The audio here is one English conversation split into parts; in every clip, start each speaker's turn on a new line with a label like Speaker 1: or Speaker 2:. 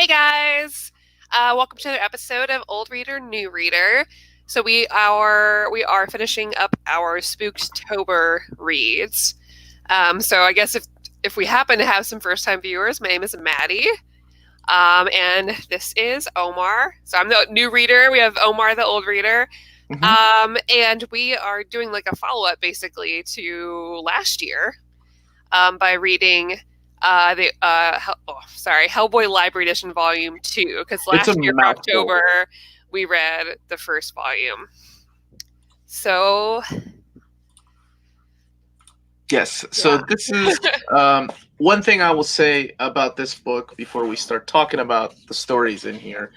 Speaker 1: Hey guys, welcome to another episode of Old Reader, New Reader. So we are finishing up our Spooktober reads. So I guess if we happen to have some first time viewers, my name is Maddie, and this is Omar. So I'm the new reader. We have Omar, the old reader, and we are doing like a follow up basically to last year by reading Hellboy Library Edition Volume 2, because
Speaker 2: It's a
Speaker 1: last year for
Speaker 2: mouthful.
Speaker 1: October we read the first volume. So
Speaker 2: Yes. So
Speaker 1: Yeah.
Speaker 2: this is one thing I will say about this book before we start talking about the stories in here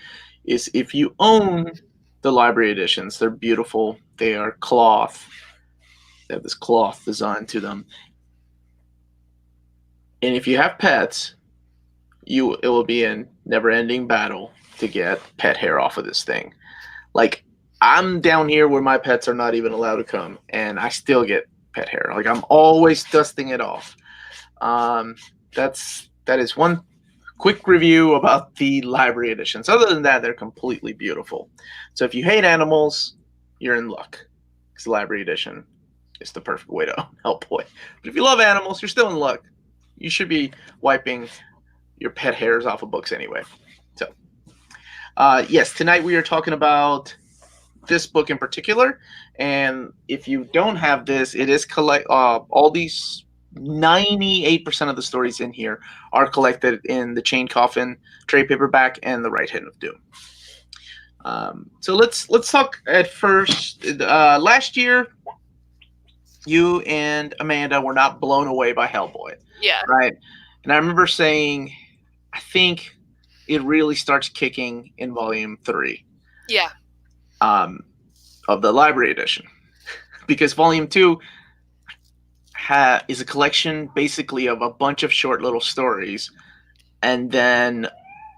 Speaker 2: is if you own the library editions, they're beautiful. They are cloth. They have this cloth design to them. And if you have pets, it will be a never-ending battle to get pet hair off of this thing. Like, I'm down here where my pets are not even allowed to come, and I still get pet hair. Like, I'm always dusting it off. That is one quick review about the library editions. Other than that, they're completely beautiful. So if you hate animals, you're in luck, because the library edition is the perfect way to help Hellboy. But if you love animals, you're still in luck. You should be wiping your pet hairs off of books anyway. So, yes, tonight we are talking about this book in particular. And if you don't have this, it is all these 98% of the stories in here are collected in the Chain Coffin trade paperback and the Right Hand of Doom. So let's talk at first. Last year, you and Amanda were not blown away by Hellboy.
Speaker 1: Yeah.
Speaker 2: Right. And I remember saying, I think it really starts kicking in volume 3.
Speaker 1: Yeah.
Speaker 2: Of the library edition. Because volume 2 is a collection basically of a bunch of short little stories and then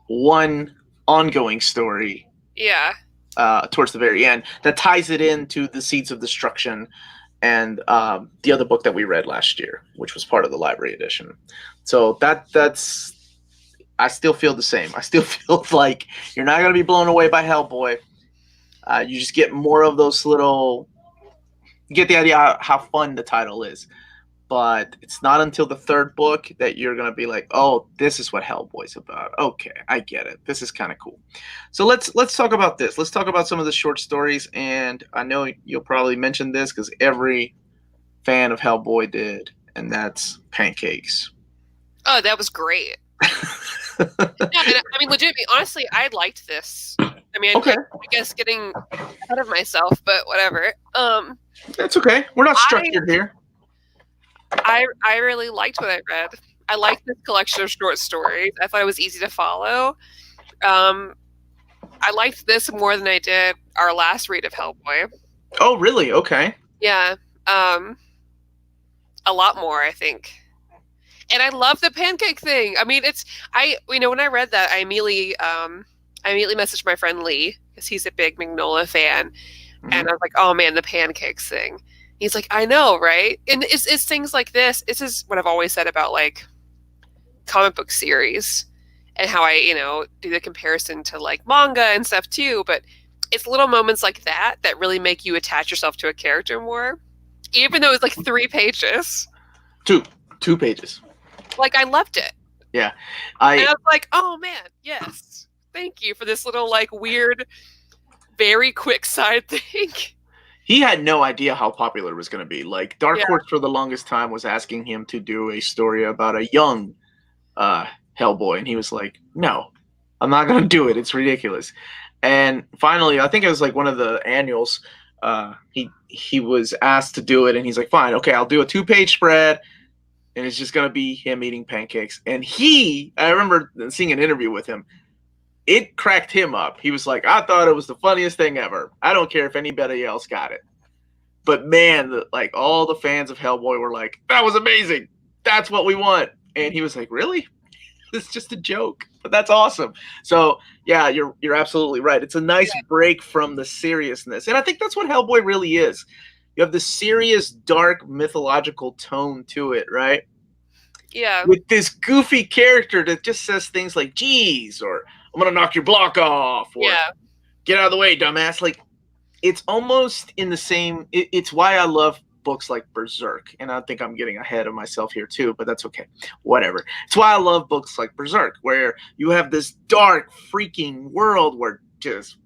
Speaker 2: one ongoing story.
Speaker 1: Yeah.
Speaker 2: Towards the very end that ties it into the Seeds of Destruction and the other book that we read last year, which was part of the library edition. So that's I still feel the same. I still feel like you're not going to be blown away by Hellboy. You just get more of those little. You get the idea how fun the title is, but it's not until the third book that you're going to be like, oh, this is what Hellboy's about. Okay, I get it. This is kind of cool. So let's talk about this. Let's talk about some of the short stories, and I know you'll probably mention this because every fan of Hellboy did, and that's Pancakes.
Speaker 1: Oh, that was great. Yeah, and I mean, legitimately, honestly, I liked this. I mean,
Speaker 2: Okay.
Speaker 1: I guess getting ahead of myself, but whatever.
Speaker 2: That's okay. We're not structured here.
Speaker 1: I really liked what I read. I liked this collection of short stories. I thought it was easy to follow. I liked this more than I did our last read of Hellboy.
Speaker 2: Oh, really? Okay.
Speaker 1: Yeah. A lot more, I think. And I love the pancake thing. I mean, when I read that, I immediately messaged my friend Lee, because he's a big Mignola fan. Mm-hmm. And I was like, oh man, the pancakes thing. He's like, I know, right? And it's things like this. This is what I've always said about like comic book series and how I, do the comparison to like manga and stuff too. But it's little moments like that that really make you attach yourself to a character more, even though it's like 3 pages.
Speaker 2: 2 pages.
Speaker 1: Like, I loved it.
Speaker 2: Yeah.
Speaker 1: And I was like, oh man, yes. Thank you for this little like weird, very quick side thing.
Speaker 2: He had no idea how popular it was going to be. Like, Dark Horse for the longest time was asking him to do a story about a young Hellboy. And he was like, no, I'm not going to do it. It's ridiculous. And finally, I think it was like one of the annuals, he was asked to do it. And he's like, fine, okay, I'll do a 2-page spread. And it's just going to be him eating pancakes. And I remember seeing an interview with him. It cracked him up. He was like, I thought it was the funniest thing ever. I don't care if anybody else got it. But man, like all the fans of Hellboy were like, that was amazing. That's what we want. And he was like, really? It's just a joke. But that's awesome. So yeah, you're absolutely right. It's a nice break from the seriousness. And I think that's what Hellboy really is. You have this serious, dark, mythological tone to it, right?
Speaker 1: Yeah.
Speaker 2: with this goofy character that just says things like "geez" or "I'm gonna knock your block off" or
Speaker 1: Yeah.
Speaker 2: "get out of the way, dumbass." Like, it's almost in the same. It's why I love books like Berserk, and I think I'm getting ahead of myself here too, but that's okay. Whatever. It's why I love books like Berserk, where you have this dark, freaking world where just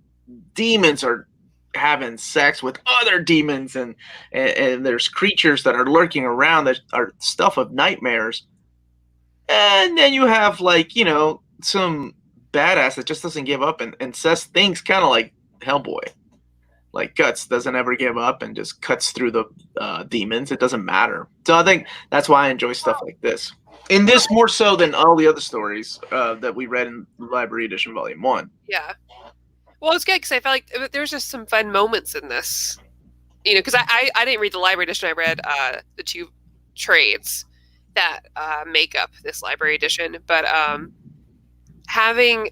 Speaker 2: demons are having sex with other demons, and there's creatures that are lurking around that are stuff of nightmares. And then you have, like, some badass that just doesn't give up and says things kind of like Hellboy. Like, Guts doesn't ever give up and just cuts through the demons. It doesn't matter. So I think that's why I enjoy stuff like this. In this more so than all the other stories that we read in Library Edition Volume 1.
Speaker 1: Yeah. Well, it's good because I felt like there's just some fun moments in this. Because I didn't read the Library Edition. I read the 2 trades that make up this Library Edition. But having...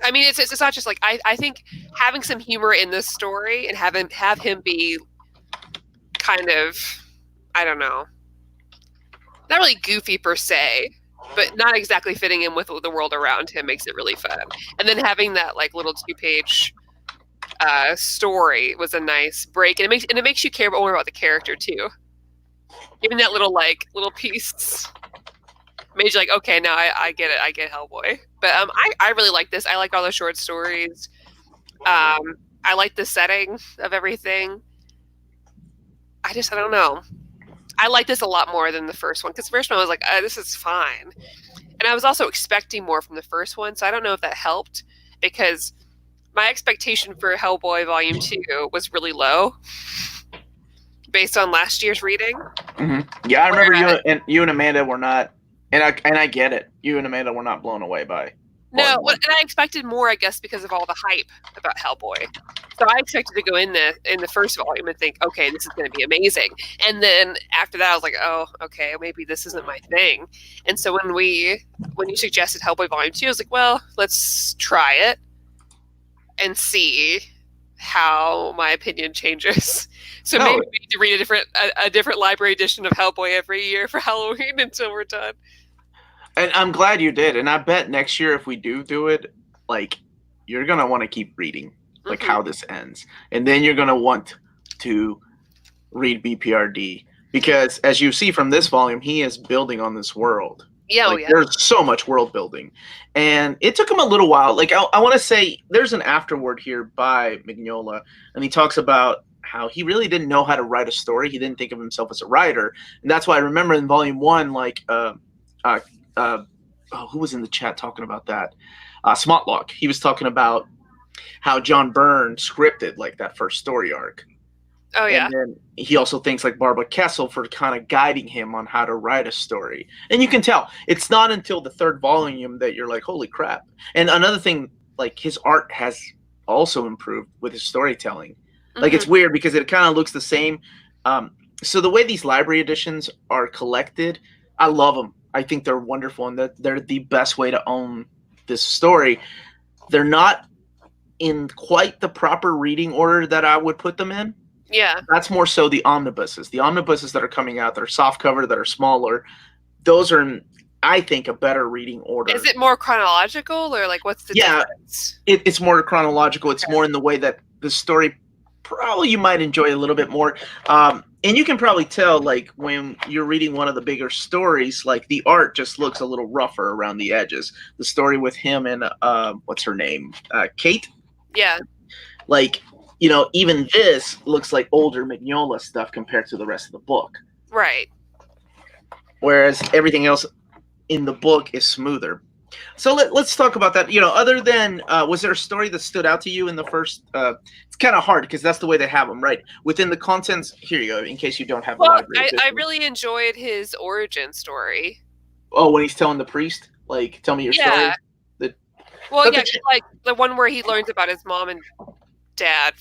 Speaker 1: I mean, it's not just like... I think having some humor in this story and have him be kind of... I don't know. Not really goofy per se, but not exactly fitting in with the world around him makes it really fun. And then having that like little 2-page story was a nice break, and it makes you care more about the character too. Even that little piece made you like, okay, now I get it. I get Hellboy. But I really like this. I like all the short stories. I like the setting of everything. I don't know. I like this a lot more than the first one, because the first one I was like, this is fine. And I was also expecting more from the first one, so I don't know if that helped, because my expectation for Hellboy Volume 2 was really low based on last year's reading.
Speaker 2: Mm-hmm. Yeah, I remember you and Amanda were not, and I get it. You and Amanda were not blown away by.
Speaker 1: No, and I expected more, I guess, because of all the hype about Hellboy. So I expected to go in the first volume and think, okay, this is going to be amazing. And then after that, I was like, oh, okay, maybe this isn't my thing. And so when you suggested Hellboy Volume 2, I was like, well, let's try it and see how my opinion changes. So maybe we need to read a different library edition of Hellboy every year for Halloween until we're done.
Speaker 2: And I'm glad you did. And I bet next year, if we do it, like, you're going to want to keep reading, like, how this ends. And then you're going to want to read BPRD. Because, as you see from this volume, he is building on this world.
Speaker 1: Yeah,
Speaker 2: There's so much world building. And it took him a little while. Like, I want to say, there's an afterword here by Mignola. And he talks about how he really didn't know how to write a story. He didn't think of himself as a writer. And that's why I remember in Volume 1, like, who was in the chat talking about that? Smotlock. He was talking about how John Byrne scripted like that first story arc.
Speaker 1: Oh yeah.
Speaker 2: And then he also thanks like Barbara Kessel for kind of guiding him on how to write a story. And you can tell it's not until the 3rd volume that you're like, holy crap. And another thing, like, his art has also improved with his storytelling. Like, it's weird because it kind of looks the same. So the way these library editions are collected, I love them. I think they're wonderful, and that they're the best way to own this story. They're not in quite the proper reading order that I would put them in.
Speaker 1: Yeah.
Speaker 2: That's more so the omnibuses. The omnibuses that are coming out that are soft cover, that are smaller, those are in, I think, a better reading order.
Speaker 1: Is it more chronological, or like what's the difference?
Speaker 2: It's more chronological. It's more in the way that the story probably you might enjoy a little bit more. And you can probably tell, like, when you're reading one of the bigger stories, like, the art just looks a little rougher around the edges. The story with him and, what's her name? Kate?
Speaker 1: Yeah.
Speaker 2: Like, even this looks like older Mignola stuff compared to the rest of the book.
Speaker 1: Right.
Speaker 2: Whereas everything else in the book is smoother. So let's talk about that. Other than, was there a story that stood out to you in the first? It's kind of hard because that's the way they have them, right? Within the contents, here you go, in case you don't have the library.
Speaker 1: I really enjoyed his origin story.
Speaker 2: Oh, when he's telling the priest, like, tell me your story.
Speaker 1: Like the one where he learns about his mom and dad.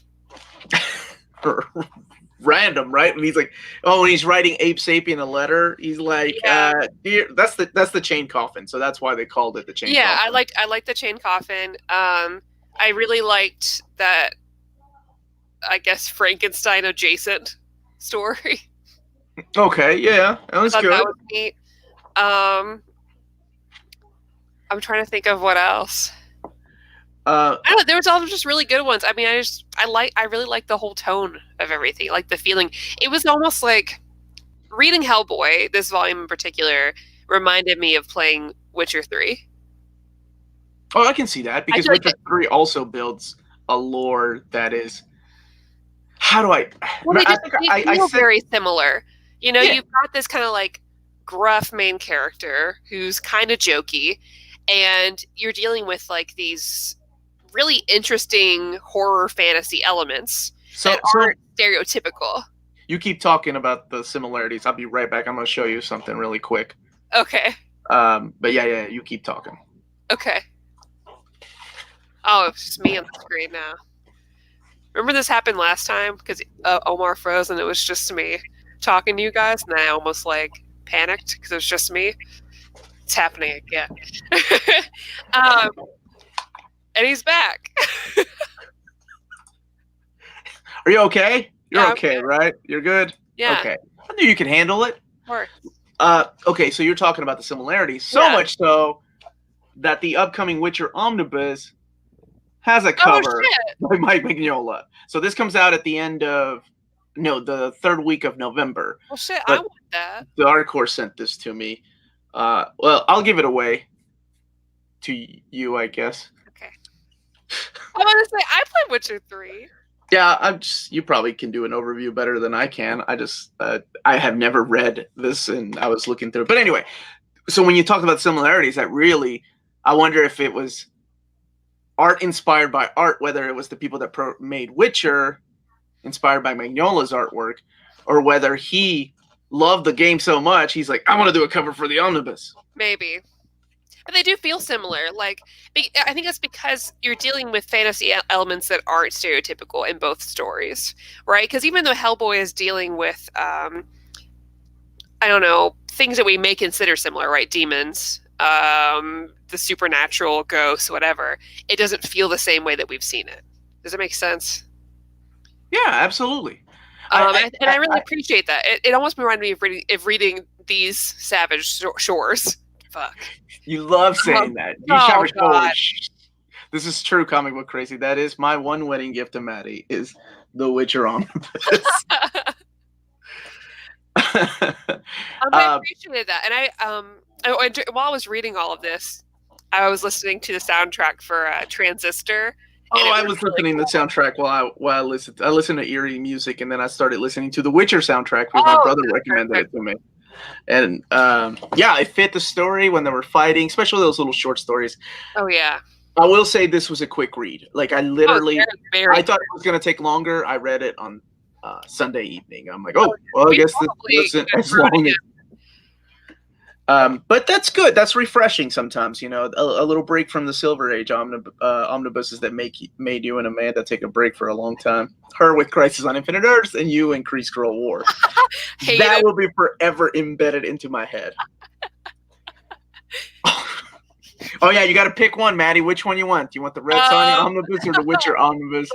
Speaker 2: Random, right? And he's like, when he's writing Ape Sapien a letter, he's like, dear, that's the chain coffin. So that's why they called it the chain coffin.
Speaker 1: Yeah, I liked the chain coffin. I really liked that, I guess, Frankenstein adjacent story.
Speaker 2: Okay, yeah, that was
Speaker 1: I thought
Speaker 2: good.
Speaker 1: that was neat. I'm trying to think of what else.
Speaker 2: Uh,
Speaker 1: I don't know, there was all just really good ones. I mean, I really like the whole tone of everything, like the feeling. It was almost like reading Hellboy, this volume in particular, reminded me of playing Witcher 3.
Speaker 2: oh, I can see that
Speaker 1: I
Speaker 2: because
Speaker 1: feel like
Speaker 2: Witcher 3 also builds a lore that is. How do I?
Speaker 1: well,
Speaker 2: I think
Speaker 1: they
Speaker 2: I
Speaker 1: feel
Speaker 2: said
Speaker 1: very similar. You know,
Speaker 2: yeah.
Speaker 1: you've got this kind of like gruff main character who's kind of jokey, and you're dealing with like these really interesting horror fantasy elements that
Speaker 2: So
Speaker 1: aren't stereotypical.
Speaker 2: you keep talking about the similarities. I'll be right back. I'm going to show you something really quick.
Speaker 1: Okay.
Speaker 2: But yeah, you keep talking.
Speaker 1: Okay. Oh, it's just me on the screen now. Remember this happened last time because Omar froze and it was just me talking to you guys, and then I almost like panicked because it was just me. It's happening again. um, and he's back.
Speaker 2: Are you okay? You're
Speaker 1: Yeah,
Speaker 2: okay, right? You're good?
Speaker 1: yeah,
Speaker 2: Okay. I knew you can handle it.
Speaker 1: of course.
Speaker 2: Okay, so you're talking about the similarities. So
Speaker 1: Yeah.
Speaker 2: much so that the upcoming Witcher Omnibus has a
Speaker 1: Oh
Speaker 2: cover
Speaker 1: shit!
Speaker 2: by Mike Mignola. So this comes out at the end of the third week of November.
Speaker 1: Well, shit, I
Speaker 2: But
Speaker 1: want that.
Speaker 2: the Dark Horse sent this to me. Well, I'll give it away to you, I guess.
Speaker 1: Okay. I want to say I played Witcher 3.
Speaker 2: Yeah, you probably can do an overview better than I can. I have never read this and I was looking through. But anyway, so when you talk about similarities, I wonder if it was art inspired by art, whether it was the people that made Witcher inspired by Mignola's artwork, or whether he loved the game so much, he's like, I want to do a cover for the omnibus.
Speaker 1: Maybe. But they do feel similar. Like, I think that's because you're dealing with fantasy elements that aren't stereotypical in both stories, right? Because even though Hellboy is dealing with, I don't know, things that we may consider similar, right? Demons, the supernatural, ghosts, whatever. It doesn't feel the same way that we've seen it. Does it make sense?
Speaker 2: Yeah, absolutely.
Speaker 1: I really appreciate that. It almost reminded me of reading these Savage Shores. Fuck.
Speaker 2: You love saying that.
Speaker 1: Oh, God.
Speaker 2: This is true comic book crazy. That is my one wedding gift to Maddie is The Witcher Omnibus.
Speaker 1: I appreciated that. And while I was reading all of this, I was listening to the soundtrack for Transistor.
Speaker 2: Oh, I was listening to the soundtrack while I listened. I listened to eerie music, and then I started listening to the Witcher soundtrack because my brother recommended it to me. And yeah, it fit the story when they were fighting, especially those little short stories.
Speaker 1: Oh yeah.
Speaker 2: I will say this was a quick read. Like I literally,
Speaker 1: I
Speaker 2: thought it was going to take longer. I read it on Sunday evening. I'm like, oh, well, I guess this isn't as long as. But that's good. That's refreshing sometimes, you know, a little break from the Silver Age omnibuses that made you and Amanda take a break for a long time. Her with Crisis on Infinite Earths and you and Kree Scroll War. That will be forever embedded into my head. Oh, yeah, you got to pick one, Maddie. Which one you want? Do you want the Red Sonja omnibus or the Witcher omnibus?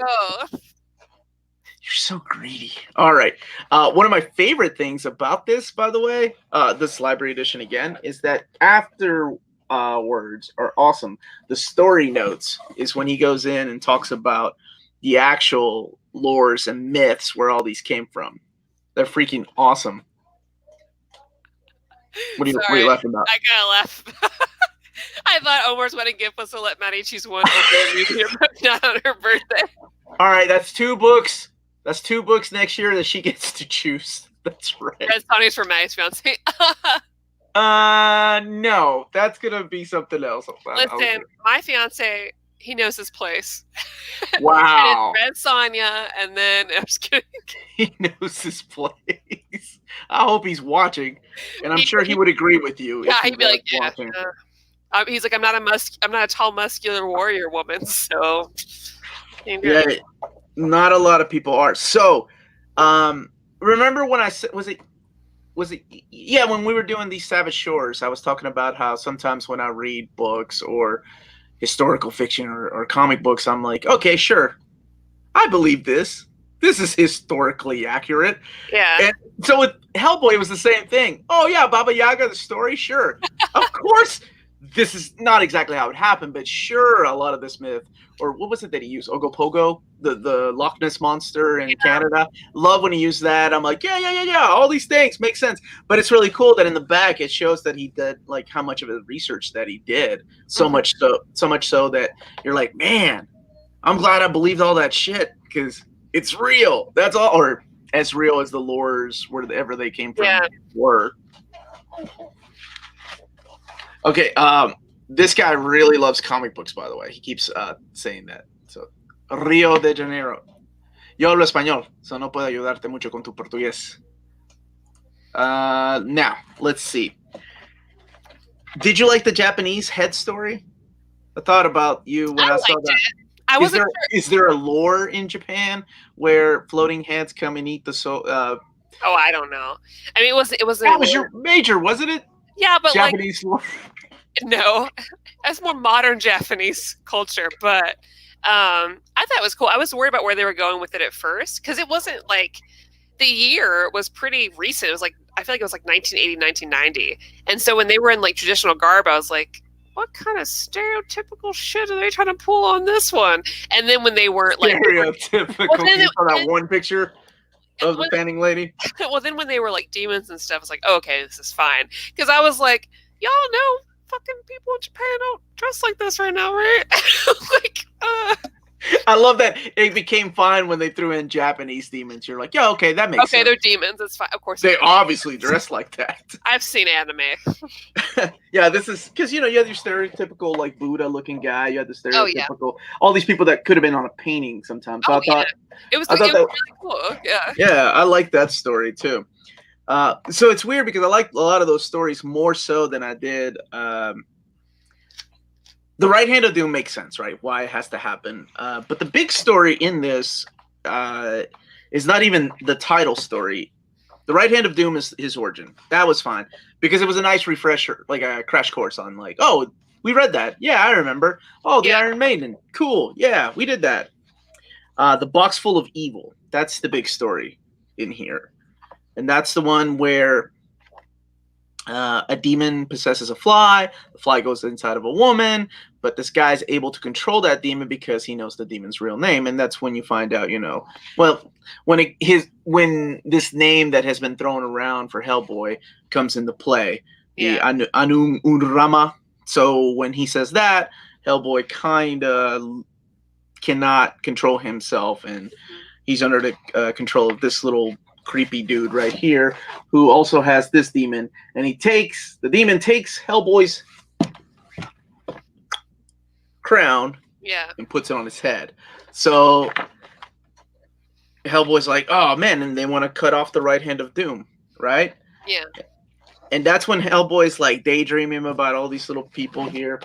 Speaker 2: You're so greedy. All right. One of my favorite things about this, by the way, this library edition again, is that afterwards are awesome. The story notes is when he goes in and talks about the actual lores and myths where all these came from. They're freaking awesome. What are you laughing about?
Speaker 1: I gotta laugh. I thought Omar's wedding gift was to let Maddie choose one not on her birthday.
Speaker 2: All right, that's 2 books. That's 2 books next year that she gets to choose. That's right.
Speaker 1: Red Sonja's for Maddie's fiance.
Speaker 2: No, that's gonna be something else.
Speaker 1: Listen, my fiance, he knows his place.
Speaker 2: Wow.
Speaker 1: Red Sonja, and then I'm just kidding.
Speaker 2: He knows his place. I hope he's watching, and I'm sure he would agree with you.
Speaker 1: Yeah, he'd be like, yeah. He's like, I'm not a tall, muscular warrior woman, so.
Speaker 2: Yeah, not a lot of people are. So, remember when I said, was it? Yeah, when we were doing these Savage Shores, I was talking about how sometimes when I read books or historical fiction or comic books, I'm like, okay, sure, I believe this. This is historically accurate.
Speaker 1: Yeah.
Speaker 2: And so with Hellboy, it was the same thing. Oh yeah, Baba Yaga, the story, sure. Of course, this is not exactly how it happened, but sure, a lot of this myth, or what was it that he used? Ogopogo, the Loch Ness monster in Canada. Love when he used that. I'm like, yeah. All these things make sense. But it's really cool that in the back it shows that he did like how much of the research that he did. So much so that you're like, man, I'm glad I believed all that shit because it's real. That's all, or as real as the lores wherever they came from were. Okay, this guy really loves comic books, by the way. He keeps saying that. So, Rio de Janeiro. Yo hablo español, so no puedo ayudarte mucho con tu portugués. Now, let's see. Did you like the Japanese head story? I thought about you when I saw that. Is there a lore in Japan where floating heads come and eat the soul?
Speaker 1: Oh, I don't know. I mean, it was.
Speaker 2: That was your major, wasn't it?
Speaker 1: Yeah, but
Speaker 2: Japanese lore.
Speaker 1: No, that's more modern Japanese culture. But I thought it was cool. I was worried about where they were going with it at first because it wasn't like the year was pretty recent. It was like I feel like it was like 1980, 1990, and so when they were in like traditional garb, I was like, what kind of stereotypical shit are they trying to pull on this one? And then when they weren't like
Speaker 2: stereotypical, that one picture of the panning lady.
Speaker 1: Well, then when they were like demons and stuff, it's like, oh, okay, this is fine. Because I was like, y'all know, fucking people in Japan don't dress like this right now, right? Like,
Speaker 2: I love that it became fine when they threw in Japanese demons. You're like, yeah, okay, that makes sense.
Speaker 1: Okay, they're demons. It's fine. Of course,
Speaker 2: they obviously dress like that.
Speaker 1: I've seen anime.
Speaker 2: Yeah, this is because you have your stereotypical like Buddha-looking guy. You had the stereotypical all these people that could have been on a painting sometimes. So I thought
Speaker 1: it was really cool. Yeah.
Speaker 2: Yeah, I like that story too. So it's weird because I like a lot of those stories more so than I did. The right hand of doom makes sense, right? Why it has to happen. But the big story in this is not even the title story. The right hand of doom is his origin. That was fine because it was a nice refresher, like a crash course on like, oh, we read that. Yeah, I remember. Oh, the Iron Maiden. Cool. Yeah, we did that. The box full of evil. That's the big story in here. And that's the one where a demon possesses a fly. The fly goes inside of a woman, but this guy's able to control that demon because he knows the demon's real name. And that's when you find out, well, when this name that has been thrown around for Hellboy comes into play, the Anum Unrama. So when he says that, Hellboy kind of cannot control himself, and he's under the control of this little creepy dude right here who also has this demon, and the demon takes Hellboy's crown and puts it on his head. So Hellboy's like, oh man, and they want to cut off the right hand of doom, right?
Speaker 1: Yeah.
Speaker 2: And that's when Hellboy's like daydreaming about all these little people here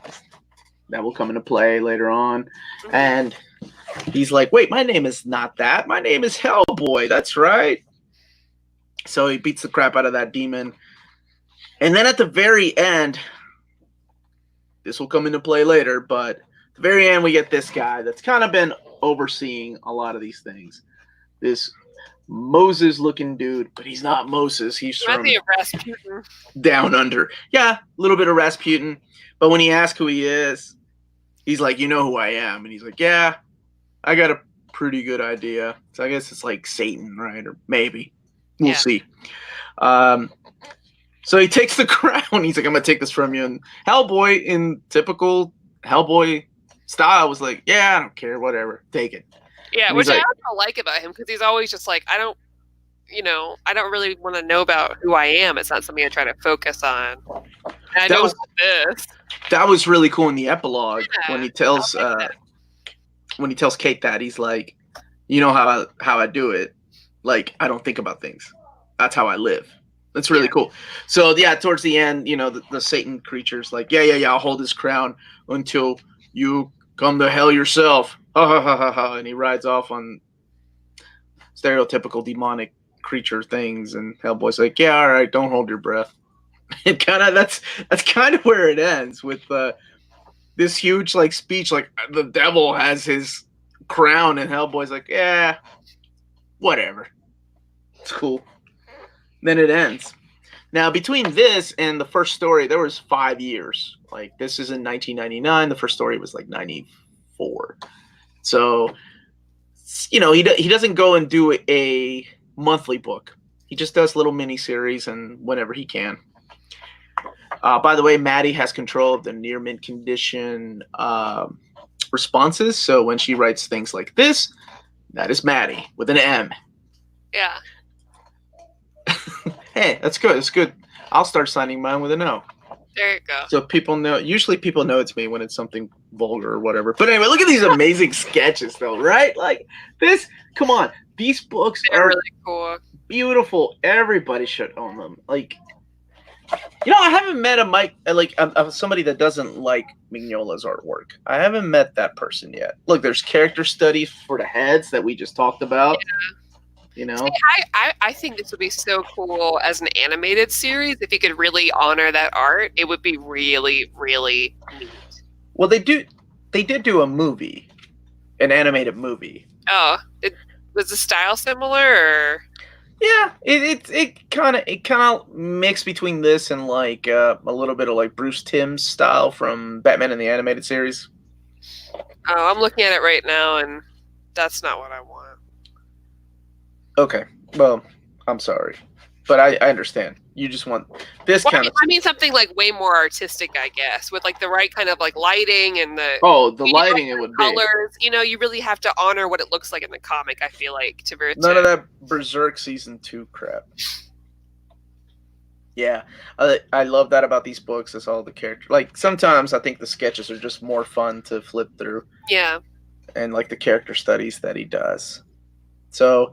Speaker 2: that will come into play later on. And he's like, wait, my name is not that. My name is Hellboy. That's right. So he beats the crap out of that demon. And then at the very end, this will come into play later, but at the very end, we get this guy that's kind of been overseeing a lot of these things. This Moses-looking dude, but he's not Moses. He's from
Speaker 1: Rasputin.
Speaker 2: Down under. Yeah, a little bit of Rasputin. But when he asks who he is, he's like, you know who I am. And he's like, yeah, I got a pretty good idea. So I guess it's like Satan, right? Or maybe. We'll see. So he takes the crown. He's like, I'm going to take this from you. And Hellboy, in typical Hellboy style, was like, yeah, I don't care. Whatever. Take it.
Speaker 1: Yeah, which I also like about him because he's always just like, I don't really want to know about who I am. It's not something I try to focus on. And I know this.
Speaker 2: That was really cool in the epilogue when he tells Kate that he's like, you know how I do it. Like, I don't think about things. That's how I live. That's really cool. So, yeah, towards the end, the Satan creature's like, yeah, I'll hold his crown until you come to hell yourself. Ha, ha, ha, ha, ha. And he rides off on stereotypical demonic creature things. And Hellboy's like, yeah, all right, don't hold your breath. And that's kind of where it ends with this huge, like, speech. Like, the devil has his crown, and Hellboy's like, yeah, whatever. It's cool. Then it ends. Now, between this and the first story, there was 5 years. Like, this is in 1999. The first story was like 94. So, you know, he doesn't go and do a monthly book. He just does little mini series and whenever he can. By the way, Maddie has control of the near mint condition responses. So when she writes things like this, that is Maddie with an M.
Speaker 1: Yeah.
Speaker 2: Hey, that's good. That's good. I'll start signing mine with an O.
Speaker 1: There you go.
Speaker 2: So people know. Usually people know it's me when it's something vulgar or whatever. But anyway, look at these amazing sketches, though, right? Like this. Come on, these books
Speaker 1: They're
Speaker 2: are
Speaker 1: really cool.
Speaker 2: Beautiful. Everybody should own them. Like, you know, I haven't met somebody that doesn't like Mignola's artwork. I haven't met that person yet. Look, there's character studies for the heads that we just talked about. Yeah. You know,
Speaker 1: see, I think this would be so cool as an animated series. If you could really honor that art, it would be really, really neat.
Speaker 2: Well, they did do a movie, an animated movie.
Speaker 1: Oh, was the style similar? Or?
Speaker 2: Yeah, it kind of mixed between this and like a little bit of like Bruce Timm's style from Batman in the Animated Series.
Speaker 1: Oh, I'm looking at it right now, and that's not what I want.
Speaker 2: Okay, well, I'm sorry, but I understand. You just want this kind of.
Speaker 1: I mean, something like way more artistic, I guess, with like the right kind of like lighting and the.
Speaker 2: Oh, the lighting it would
Speaker 1: colors. Be. You know, you really have to honor what it looks like in the comic. I feel like
Speaker 2: none of that Berserk season 2 crap. Yeah, I love that about these books. Is all the characters. Like sometimes I think the sketches are just more fun to flip through.
Speaker 1: Yeah.
Speaker 2: And like the character studies that he does. So.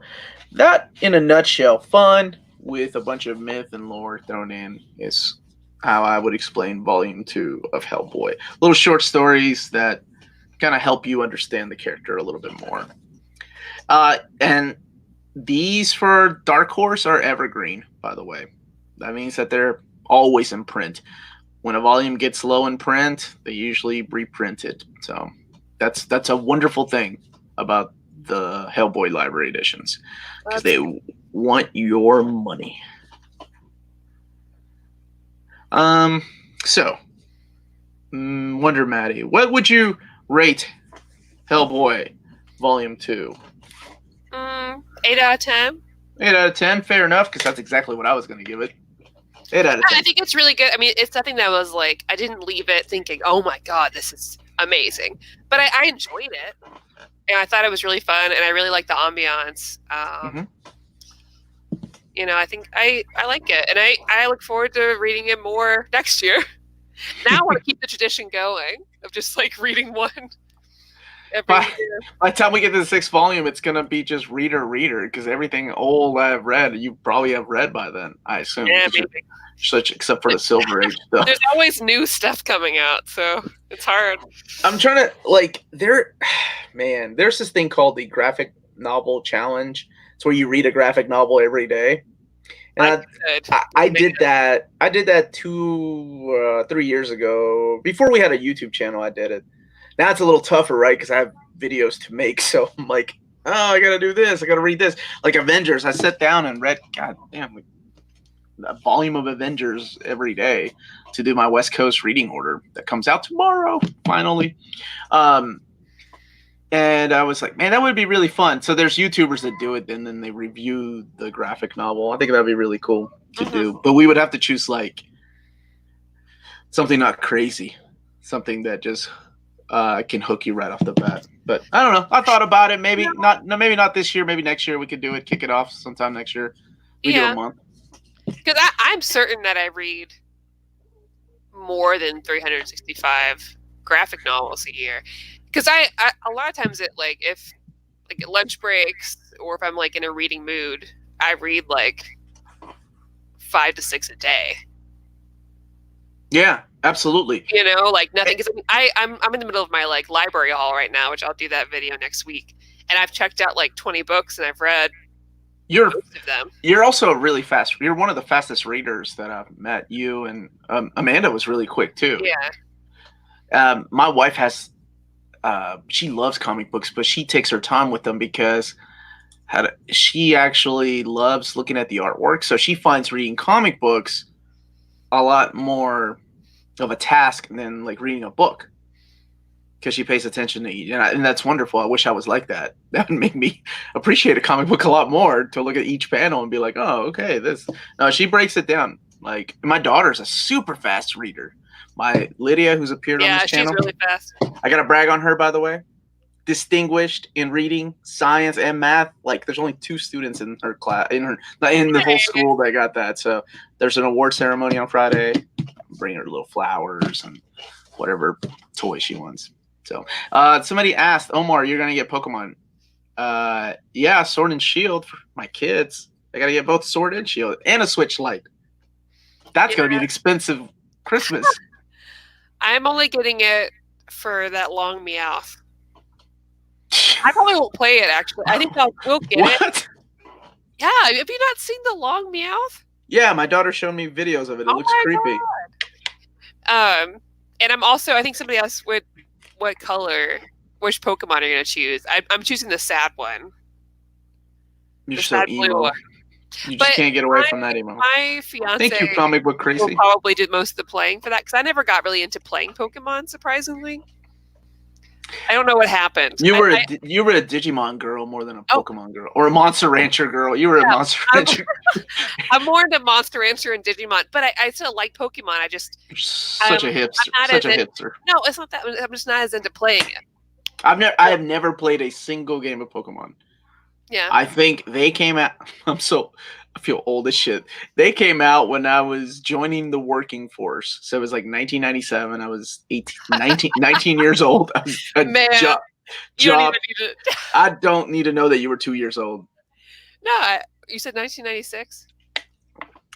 Speaker 2: That, in a nutshell, fun with a bunch of myth and lore thrown in is how I would explain Volume 2 of Hellboy. Little short stories that kind of help you understand the character a little bit more. And these for Dark Horse are evergreen, by the way. That means that they're always in print. When a volume gets low in print, they usually reprint it. So that's a wonderful thing about the Hellboy library editions. Because they want your money. So, Wonder Maddie, what would you rate Hellboy Volume 2?
Speaker 1: 8 out of 10.
Speaker 2: 8 out of 10, fair enough, because that's exactly what I was going to give it. 8 out of 10.
Speaker 1: I think it's really good. I mean, it's something that was like, I didn't leave it thinking, oh my God, this is amazing. But I enjoyed it. And I thought it was really fun, and I really like the ambiance. You know, I think I like it, and I look forward to reading it more next year. Now I want to keep the tradition going of just like reading one every year.
Speaker 2: By the time we get to the 6th volume, it's gonna be just reader, because everything old I've read, you probably have read by then, I assume.
Speaker 1: Yeah, maybe.
Speaker 2: Except for the Silver Age stuff.
Speaker 1: There's always new stuff coming out, so it's hard.
Speaker 2: I'm trying to there's this thing called the Graphic Novel Challenge. It's where you read a graphic novel every day. And I did that. I did that 3 years ago. Before we had a YouTube channel, I did it. Now it's a little tougher, right? Because I have videos to make. So I'm like, oh, I got to do this. I got to read this. Like Avengers, I sat down and read, goddamn, a volume of Avengers every day to do my West Coast reading order that comes out tomorrow, finally. And I was like, man, that would be really fun. So there's YouTubers that do it, and then they review the graphic novel. I think that'd be really cool to do. But we would have to choose like something not crazy, something that just can hook you right off the bat. But I don't know. I thought about it. Maybe not this year. Maybe next year we could do it. Kick it off sometime next year. We do a month.
Speaker 1: Because I'm certain that I read more than 365 graphic novels a year. Because I a lot of times if at lunch breaks or if I'm like in a reading mood, I read like 5 to 6 a day.
Speaker 2: Yeah, absolutely.
Speaker 1: You know, like nothing. Because I'm in the middle of my like library haul right now, which I'll do that video next week. And I've checked out like 20 books and I've read most of them.
Speaker 2: You're also really fast. You're one of the fastest readers that I've met. You and Amanda was really quick too.
Speaker 1: Yeah.
Speaker 2: My wife has. She loves comic books, but she takes her time with them because she actually loves looking at the artwork, so she finds reading comic books a lot more of a task than like reading a book, because she pays attention to each, and that's wonderful. I wish I was like that. That would make me appreciate a comic book a lot more, to look at each panel and be like, oh, okay, this. No, she breaks it down. Like, my daughter's a super fast reader. My Lydia, who's appeared on this channel,
Speaker 1: she's really fast.
Speaker 2: I gotta brag on her, by the way. Distinguished in reading, science, and math. Like, there's only 2 students in her class, in the whole school that got that. So there's an award ceremony on Friday. Bring her little flowers and whatever toy she wants. So somebody asked, Omar, you're gonna get Pokemon? Yeah, Sword and Shield for my kids. I gotta get both Sword and Shield and a Switch Lite. That's gonna be an expensive Christmas.
Speaker 1: I'm only getting it for that long Meowth. I probably won't play it, actually. I think we'll get it. Yeah, have you not seen the long Meowth?
Speaker 2: Yeah, my daughter showed me videos of it. It looks creepy.
Speaker 1: God. And I'm also, I think somebody else would, what color, which Pokemon are you going to choose? I'm choosing the sad one.
Speaker 2: You're so emo. You just can't get away from that emo.
Speaker 1: My fiance,
Speaker 2: thank you, comic book crazy,
Speaker 1: will probably do most of the playing for that, because I never got really into playing Pokemon, surprisingly. I don't know what happened.
Speaker 2: You were a Digimon girl more than a Pokemon girl, or a Monster Rancher girl. You were a Monster Rancher.
Speaker 1: I'm more into Monster Rancher and Digimon, but I still like Pokemon. I just
Speaker 2: such a hipster.
Speaker 1: No, it's not that. I'm just not as into playing it.
Speaker 2: I have never played a single game of Pokemon.
Speaker 1: Yeah.
Speaker 2: I think they came out. I feel old as shit. They came out when I was joining the working force. So it was like 1997. I was 19 years old. I was job. I don't need to know that you were 2 years old.
Speaker 1: No, you said 1996?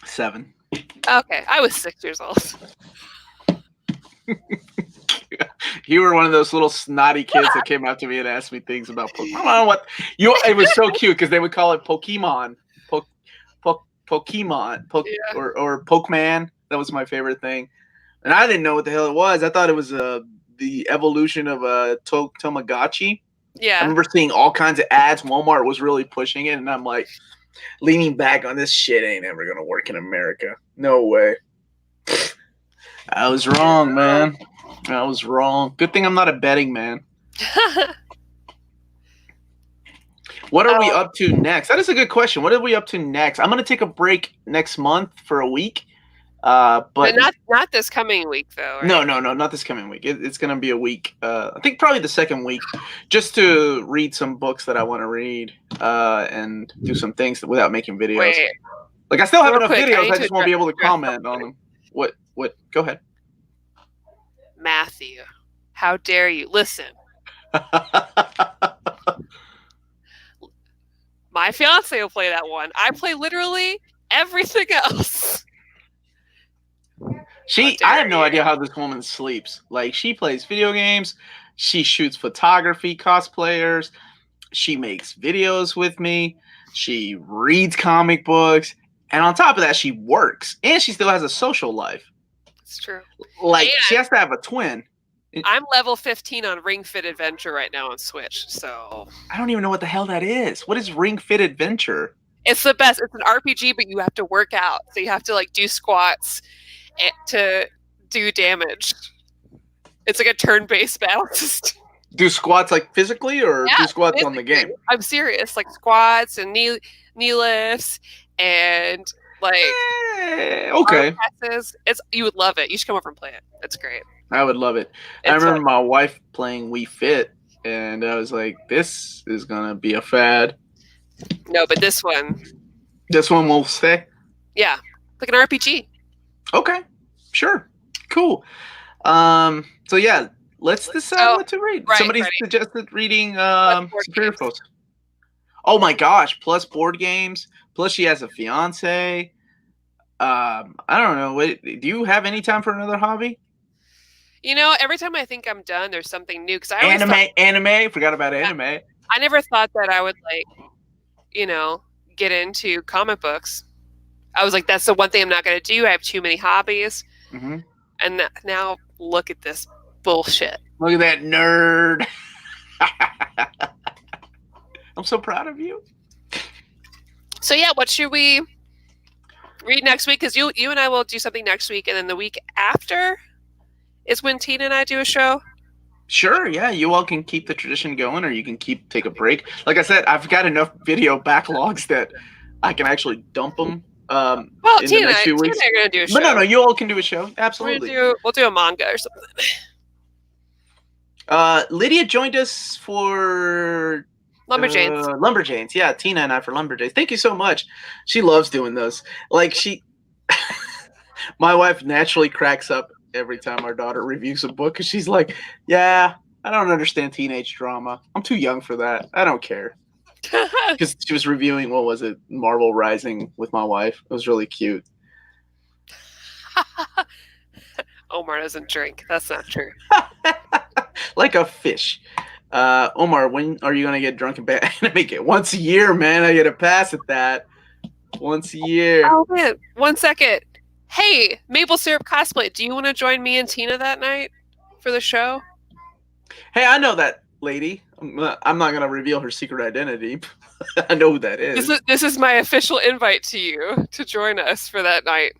Speaker 2: 7.
Speaker 1: Okay, I was 6 years old.
Speaker 2: You were one of those little snotty kids that came up to me and asked me things about Pokemon. I don't know what it was so cute, because they would call it Pokemon. Pokemon, or Pokemon. That was my favorite thing, and I didn't know what the hell it was. I thought it was the evolution of a Tamagotchi.
Speaker 1: Yeah,
Speaker 2: I remember seeing all kinds of ads. Walmart was really pushing it, and I'm like leaning back on, this shit ain't ever gonna work in America. No way. I was wrong, man. I was wrong. Good thing I'm not a betting man. What are we up to next? That is a good question. What are we up to next? I'm going to take a break next month for a week. But
Speaker 1: not this coming week, though. Right?
Speaker 2: No, not this coming week. It's going to be a week. I think probably the second week, just to read some books that I want to read and do some things without making videos.
Speaker 1: Wait.
Speaker 2: Like, I still have enough videos. I just won't be able to comment on them. What? Go ahead.
Speaker 1: Matthew, how dare you? Listen. My fiance will play that one. I play literally everything else.
Speaker 2: I have no idea how this woman sleeps. Like, she plays video games, she shoots photography, cosplayers, she makes videos with me, she reads comic books, and on top of that, she works, and she still has a social life.
Speaker 1: It's true.
Speaker 2: Like, she has to have a twin.
Speaker 1: I'm level 15 on Ring Fit Adventure right now on Switch, so...
Speaker 2: I don't even know what the hell that is. What is Ring Fit Adventure?
Speaker 1: It's the best. It's an RPG, but you have to work out. So you have to, like, do squats to do damage. It's like a turn-based battle system.
Speaker 2: Do squats, like, physically, or do squats on the game?
Speaker 1: I'm serious. Like, squats and knee lifts and, like...
Speaker 2: okay.
Speaker 1: You would love it. You should come over and play it. It's great.
Speaker 2: I would love it. I remember my wife playing Wii Fit, and I was like, this is going to be a fad.
Speaker 1: No, but this one
Speaker 2: will stay?
Speaker 1: Yeah. Like an RPG.
Speaker 2: Okay. Sure. Cool. So, yeah, let's decide what to read.
Speaker 1: Right,
Speaker 2: Somebody suggested reading Superior Foes. Oh, my gosh. Plus board games. Plus she has a fiance. I don't know. Do you have any time for another hobby?
Speaker 1: You know, every time I think I'm done, there's something new. Because
Speaker 2: anime. Forgot about anime.
Speaker 1: I never thought that I would, like, get into comic books. I was like, that's the one thing I'm not going to do. I have too many hobbies.
Speaker 2: Mm-hmm.
Speaker 1: And now look at this bullshit.
Speaker 2: Look at that nerd. I'm so proud of you.
Speaker 1: So yeah, what should we read next week? Because you and I will do something next week, and then the week after is when Tina and I do a show.
Speaker 2: Sure, yeah, you all can keep the tradition going, or you can take a break. Like I said, I've got enough video backlogs that I can actually dump them
Speaker 1: Well,
Speaker 2: in the next few weeks.
Speaker 1: Tina and I are going to do a show.
Speaker 2: But no, you all can do a show. Absolutely.
Speaker 1: We'll do a manga or something.
Speaker 2: Lydia joined us for
Speaker 1: Lumberjanes.
Speaker 2: Lumberjanes, yeah, Tina and I for Lumberjanes. Thank you so much. She loves doing those. Like my wife naturally cracks up every time our daughter reviews a book because she's like, "Yeah, I don't understand teenage drama. I'm too young for that. I don't care." Because she was reviewing, what was it, Marvel Rising with my wife. It was really cute.
Speaker 1: Omar doesn't drink. That's not true.
Speaker 2: Like a fish. Omar, when are you going to get drunk and bad? Make it once a year, man. I get a pass at that. Once a year.
Speaker 1: Oh, man. 1 second. Hey, Maple Syrup Cosplay, do you want to join me and Tina that night for the show?
Speaker 2: Hey, I know that lady. I'm not going to reveal her secret identity. I know who that is.
Speaker 1: This is my official invite to you to join us for that night.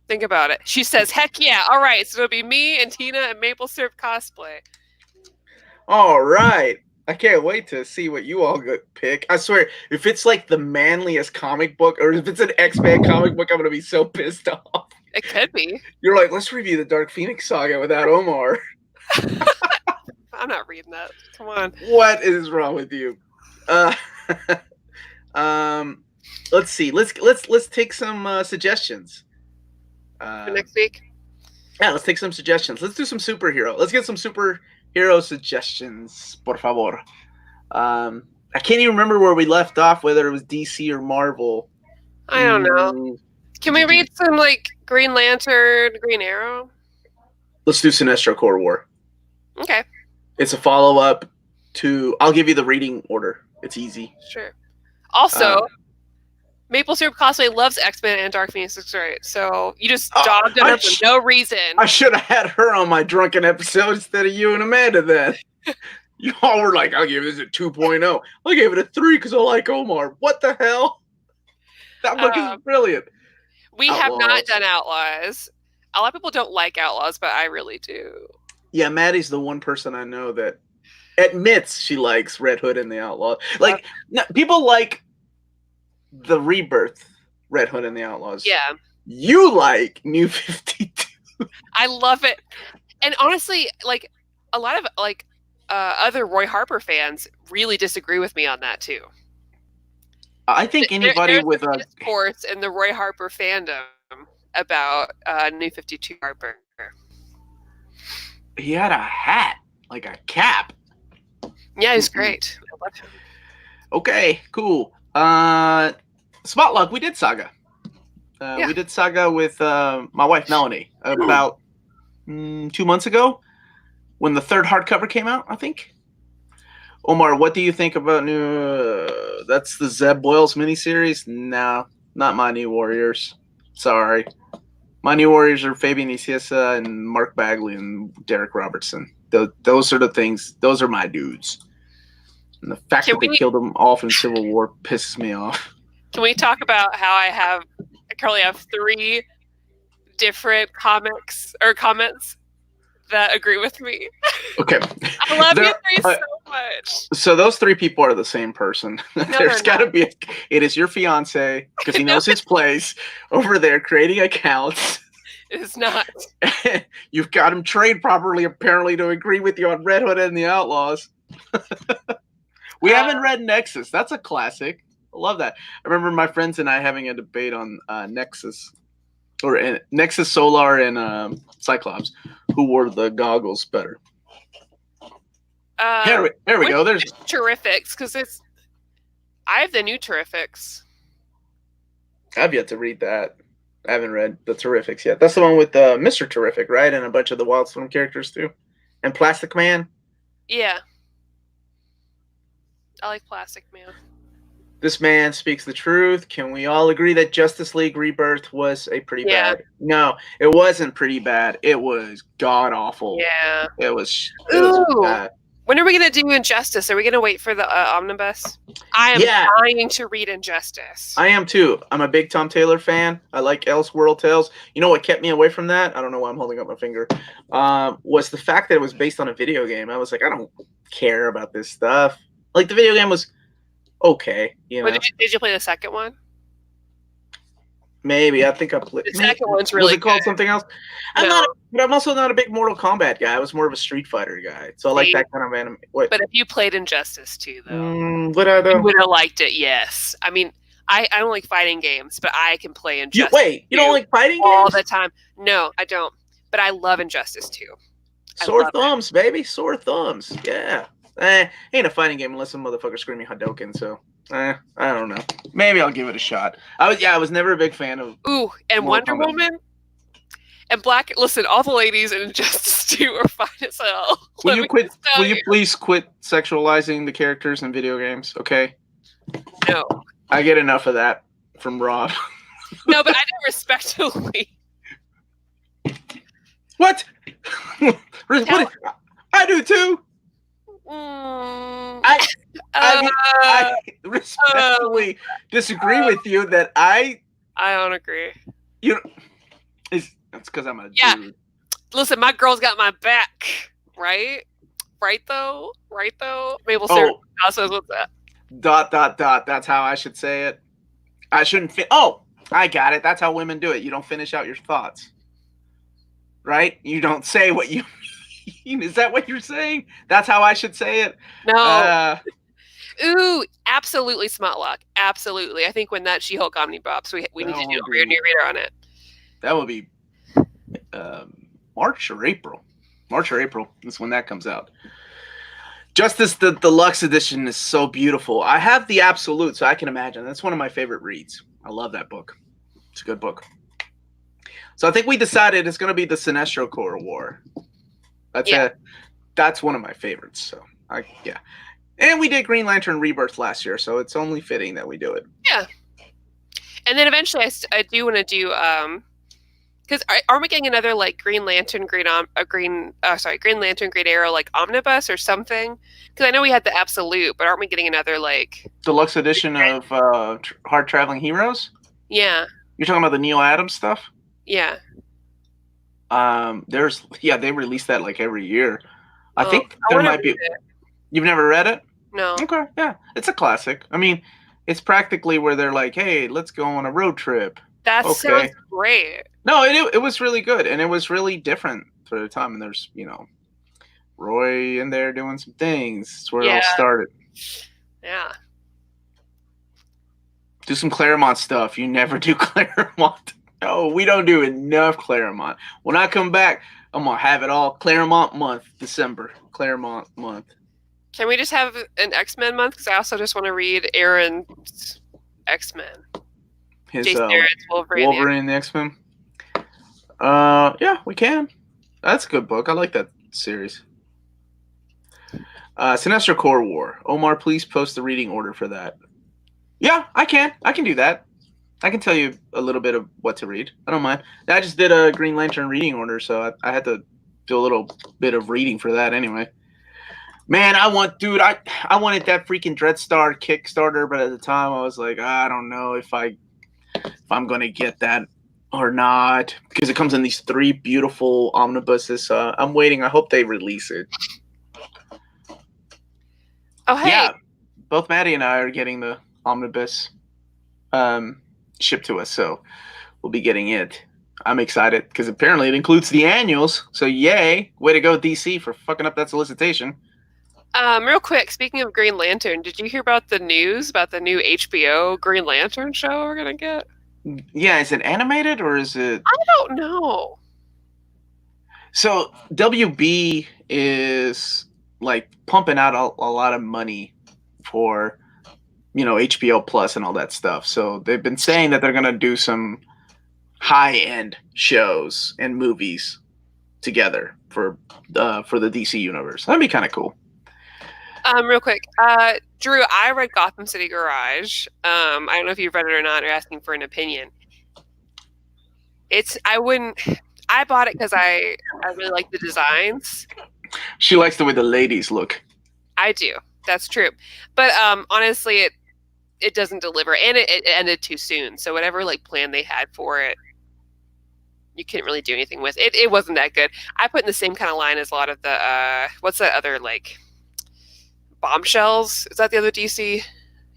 Speaker 1: Think about it. She says, heck yeah. All right. So it'll be me and Tina and Maple Syrup Cosplay.
Speaker 2: All right. I can't wait to see what you all pick. I swear, if it's like the manliest comic book, or if it's an X-Men comic book, I'm going to be so pissed off.
Speaker 1: It could be.
Speaker 2: You're like, let's review the Dark Phoenix saga without Omar.
Speaker 1: I'm not reading that. Come on.
Speaker 2: What is wrong with you? Let's see. Let's take some suggestions.
Speaker 1: For next week?
Speaker 2: Yeah, let's take some suggestions. Let's do some superhero. Let's get some superhero suggestions, por favor. I can't even remember where we left off, whether it was DC or Marvel.
Speaker 1: I don't know. Can we read some, like, Green Lantern, Green Arrow?
Speaker 2: Let's do Sinestro Corps War.
Speaker 1: Okay.
Speaker 2: It's a follow-up to... I'll give you the reading order. It's easy.
Speaker 1: Sure. Also... Maple Syrup Cosplay loves X-Men and Dark Phoenix, right? So you just dogged on her for no reason.
Speaker 2: I should have had her on my drunken episode instead of you and Amanda then. You all were like, I'll give this a 2.0. I gave it a 3 because I like Omar. What the hell? That book is brilliant.
Speaker 1: We have not done Outlaws. A lot of people don't like Outlaws, but I really do.
Speaker 2: Yeah, Maddie's the one person I know that admits she likes Red Hood and the Outlaw. Like, people like the Rebirth, Red Hood and the Outlaws.
Speaker 1: Yeah.
Speaker 2: You like New 52.
Speaker 1: I love it. And honestly, like, a lot of, like, other Roy Harper fans really disagree with me on that, too.
Speaker 2: I think anybody with a...
Speaker 1: discourse in the Roy Harper fandom about New 52 Harper.
Speaker 2: He had a hat, like a cap.
Speaker 1: Yeah, he's great. I love him.
Speaker 2: Okay, cool. Spotlock, we did Saga. We did Saga with my wife Melanie about 2 months ago when the third hardcover came out, I think. Omar, what do you think about that's the Zeb Boyles miniseries? No, not My New Warriors. Sorry. My New Warriors are Fabian Nicieza and Mark Bagley and Derek Robertson. Those are the things. Those are my dudes. And the fact that they killed them off in Civil War pisses me off.
Speaker 1: Can we talk about how I currently have 3 different comics or comments that agree with me?
Speaker 2: Okay.
Speaker 1: I love you 3 so much.
Speaker 2: So those 3 people are the same person.
Speaker 1: No,
Speaker 2: There's got to be it is your fiance, because he knows his place, over there creating accounts.
Speaker 1: It is not.
Speaker 2: You've got him trained properly, apparently, to agree with you on Red Hood and the Outlaws. We haven't read Nexus. That's a classic. I love that. I remember my friends and I having a debate on Nexus, or Nexus, Solar, and Cyclops, who wore the goggles better. Here we go. There's
Speaker 1: Terrifics, because I have the new Terrifics.
Speaker 2: I've yet to read that. I haven't read the Terrifics yet. That's the one with Mr. Terrific, right? And a bunch of the Wildstorm characters too. And Plastic Man.
Speaker 1: Yeah. I like Plastic Man.
Speaker 2: This man speaks the truth. Can we all agree that Justice League Rebirth was a pretty bad? No, it wasn't pretty bad. It was god awful.
Speaker 1: Yeah.
Speaker 2: It was
Speaker 1: Ooh.
Speaker 2: bad.
Speaker 1: When are we going to do Injustice? Are we going to wait for the omnibus? I am dying to read Injustice.
Speaker 2: I am too. I'm a big Tom Taylor fan. I like Elseworld Tales. You know what kept me away from that? I don't know why I'm holding up my finger. Was the fact that it was based on a video game. I was like, I don't care about this stuff. Like, the video game was okay. You know?
Speaker 1: Did you play the second one?
Speaker 2: Maybe. I think I played.
Speaker 1: The second one's really
Speaker 2: good. Was it called
Speaker 1: good.
Speaker 2: something else? I'm also not a big Mortal Kombat guy. I was more of a Street Fighter guy. So I like that kind of anime. What?
Speaker 1: But if you played Injustice 2, though, you
Speaker 2: would
Speaker 1: have liked it, yes. I mean, I don't like fighting games, but I can play Injustice.
Speaker 2: You don't like fighting
Speaker 1: all
Speaker 2: games?
Speaker 1: The time. No, I don't. But I love Injustice 2.
Speaker 2: Sore thumbs, baby. Sore thumbs. Yeah. Ain't a fighting game unless some motherfucker screaming Hadouken, so I don't know. Maybe I'll give it a shot. I was never a big fan of
Speaker 1: and Wonder Woman and Black. Listen, all the ladies in Injustice 2 are fine as hell.
Speaker 2: Will you please quit sexualizing the characters in video games, okay?
Speaker 1: No.
Speaker 2: I get enough of that from Rob.
Speaker 1: No, but I do respectfully.
Speaker 2: What? I do too. I respectfully disagree with you that I
Speaker 1: don't agree.
Speaker 2: That's because I'm a dude.
Speaker 1: Listen, my girl's got my back, right? Right though. Mabel Sarah says what's that? ...
Speaker 2: That's how I should say it. I shouldn't I got it. That's how women do it. You don't finish out your thoughts. Right? You don't say what you mean. Is that what you're saying? That's how I should say it?
Speaker 1: No. Absolutely, Smutlock. Absolutely. I think when that She-Hulk Omnibops, we need to do a reader on it.
Speaker 2: That will be March or April. March or April is when that comes out. Justice, the deluxe edition is so beautiful. I have the Absolute, so I can imagine. That's one of my favorite reads. I love that book. It's a good book. So I think we decided it's going to be the Sinestro Corps War. That's one of my favorites. So and we did Green Lantern Rebirth last year, so it's only fitting that we do it.
Speaker 1: Yeah. And then eventually, I do want to do because aren't we getting another like Green Lantern, Green Lantern, Green Arrow like omnibus or something? Because I know we had the Absolute, but aren't we getting another like
Speaker 2: deluxe edition of Hard Traveling Heroes?
Speaker 1: Yeah.
Speaker 2: You're talking about the Neil Adams stuff?
Speaker 1: Yeah.
Speaker 2: They release that like every year. I think there might be. You've never read it?
Speaker 1: No.
Speaker 2: Okay, yeah. It's a classic. I mean, it's practically where they're like, hey, let's go on a road trip.
Speaker 1: That sounds great.
Speaker 2: No, it was really good, and it was really different for the time. And there's, Roy in there doing some things. That's where it all started.
Speaker 1: Yeah.
Speaker 2: Do some Claremont stuff. You never do Claremont. No, we don't do enough Claremont. When I come back, I'm going to have it all Claremont month, December. Claremont month.
Speaker 1: Can we just have an X-Men month? Because I also just want to read Aaron's X-Men.
Speaker 2: Jason Aaron's Wolverine the X-Men. Yeah, we can. That's a good book. I like that series. Sinestro Corps War. Omar, please post the reading order for that. Yeah, I can. I can do that. I can tell you a little bit of what to read. I don't mind. I just did a Green Lantern reading order, so I had to do a little bit of reading for that anyway. Man, I wanted that freaking Dreadstar Kickstarter, but at the time I was like, I don't know if I'm going to get that or not, because it comes in these 3 beautiful omnibuses. I'm waiting. I hope they release it.
Speaker 1: Oh, hey.
Speaker 2: Yeah, both Maddie and I are getting the omnibus shipped to us, so we'll be getting it. I'm excited because apparently it includes the annuals, so yay. Way to go, DC, for fucking up that solicitation.
Speaker 1: Real quick, speaking of Green Lantern, did you hear about the news about the new HBO Green Lantern show we're going to get?
Speaker 2: Yeah, is it animated or is it...
Speaker 1: I don't know.
Speaker 2: So, WB is, like, pumping out a lot of money for, HBO Plus and all that stuff. So, they've been saying that they're going to do some high-end shows and movies together for the DC universe. That'd be kind of cool.
Speaker 1: Real quick, Drew, I read Gotham City Garage. I don't know if you've read it or not, or asking for an opinion. I bought it because I really like the designs.
Speaker 2: She likes the way the ladies look.
Speaker 1: I do. That's true. But honestly, it doesn't deliver, and it ended too soon. So whatever like plan they had for it, you couldn't really do anything with it. It wasn't that good. I put in the same kind of line as a lot of the what's that other like Bombshells? Is that the other DC?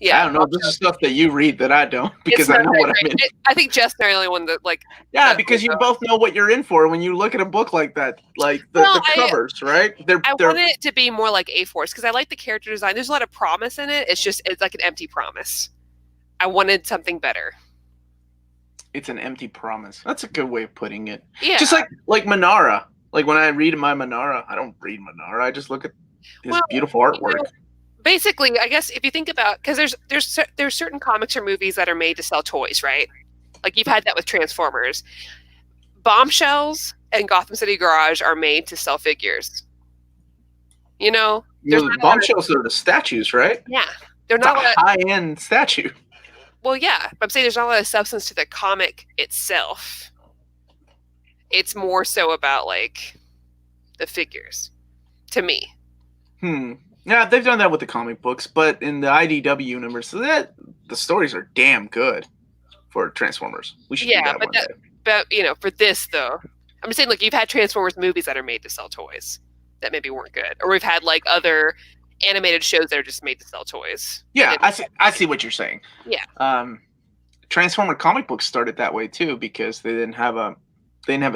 Speaker 1: Yeah,
Speaker 2: I don't know. This is stuff that you read that I don't, because I know what I'm in.
Speaker 1: I think Jess and I are the only one that like.
Speaker 2: Yeah, because you both know what you're in for when you look at a book like that, like the covers, right?
Speaker 1: I wanted it to be more like A-Force because I like the character design. There's a lot of promise in it. It's like an empty promise. I wanted something better.
Speaker 2: It's an empty promise. That's a good way of putting it.
Speaker 1: Yeah.
Speaker 2: Just like Manara. Like when I read my Manara, I don't read Manara. I just look at his beautiful artwork.
Speaker 1: Basically, I guess if you think about, because there's certain comics or movies that are made to sell toys, right? Like you've had that with Transformers. Bombshells and Gotham City Garage are made to sell figures. You know,
Speaker 2: the Bombshells are the statues, right?
Speaker 1: Yeah, they're not
Speaker 2: a high-end statue.
Speaker 1: Well, yeah, but I'm saying there's not a lot of substance to the comic itself. It's more so about like the figures, to me.
Speaker 2: Yeah, they've done that with the comic books, but in the IDW universe, the stories are damn good for Transformers. We should do that one day.
Speaker 1: But you know, for this though, I'm just saying, like you've had Transformers movies that are made to sell toys that maybe weren't good, or we've had like other animated shows that are just made to sell toys.
Speaker 2: Yeah, I see what you're saying.
Speaker 1: Yeah.
Speaker 2: Transformer comic books started that way too because they didn't have a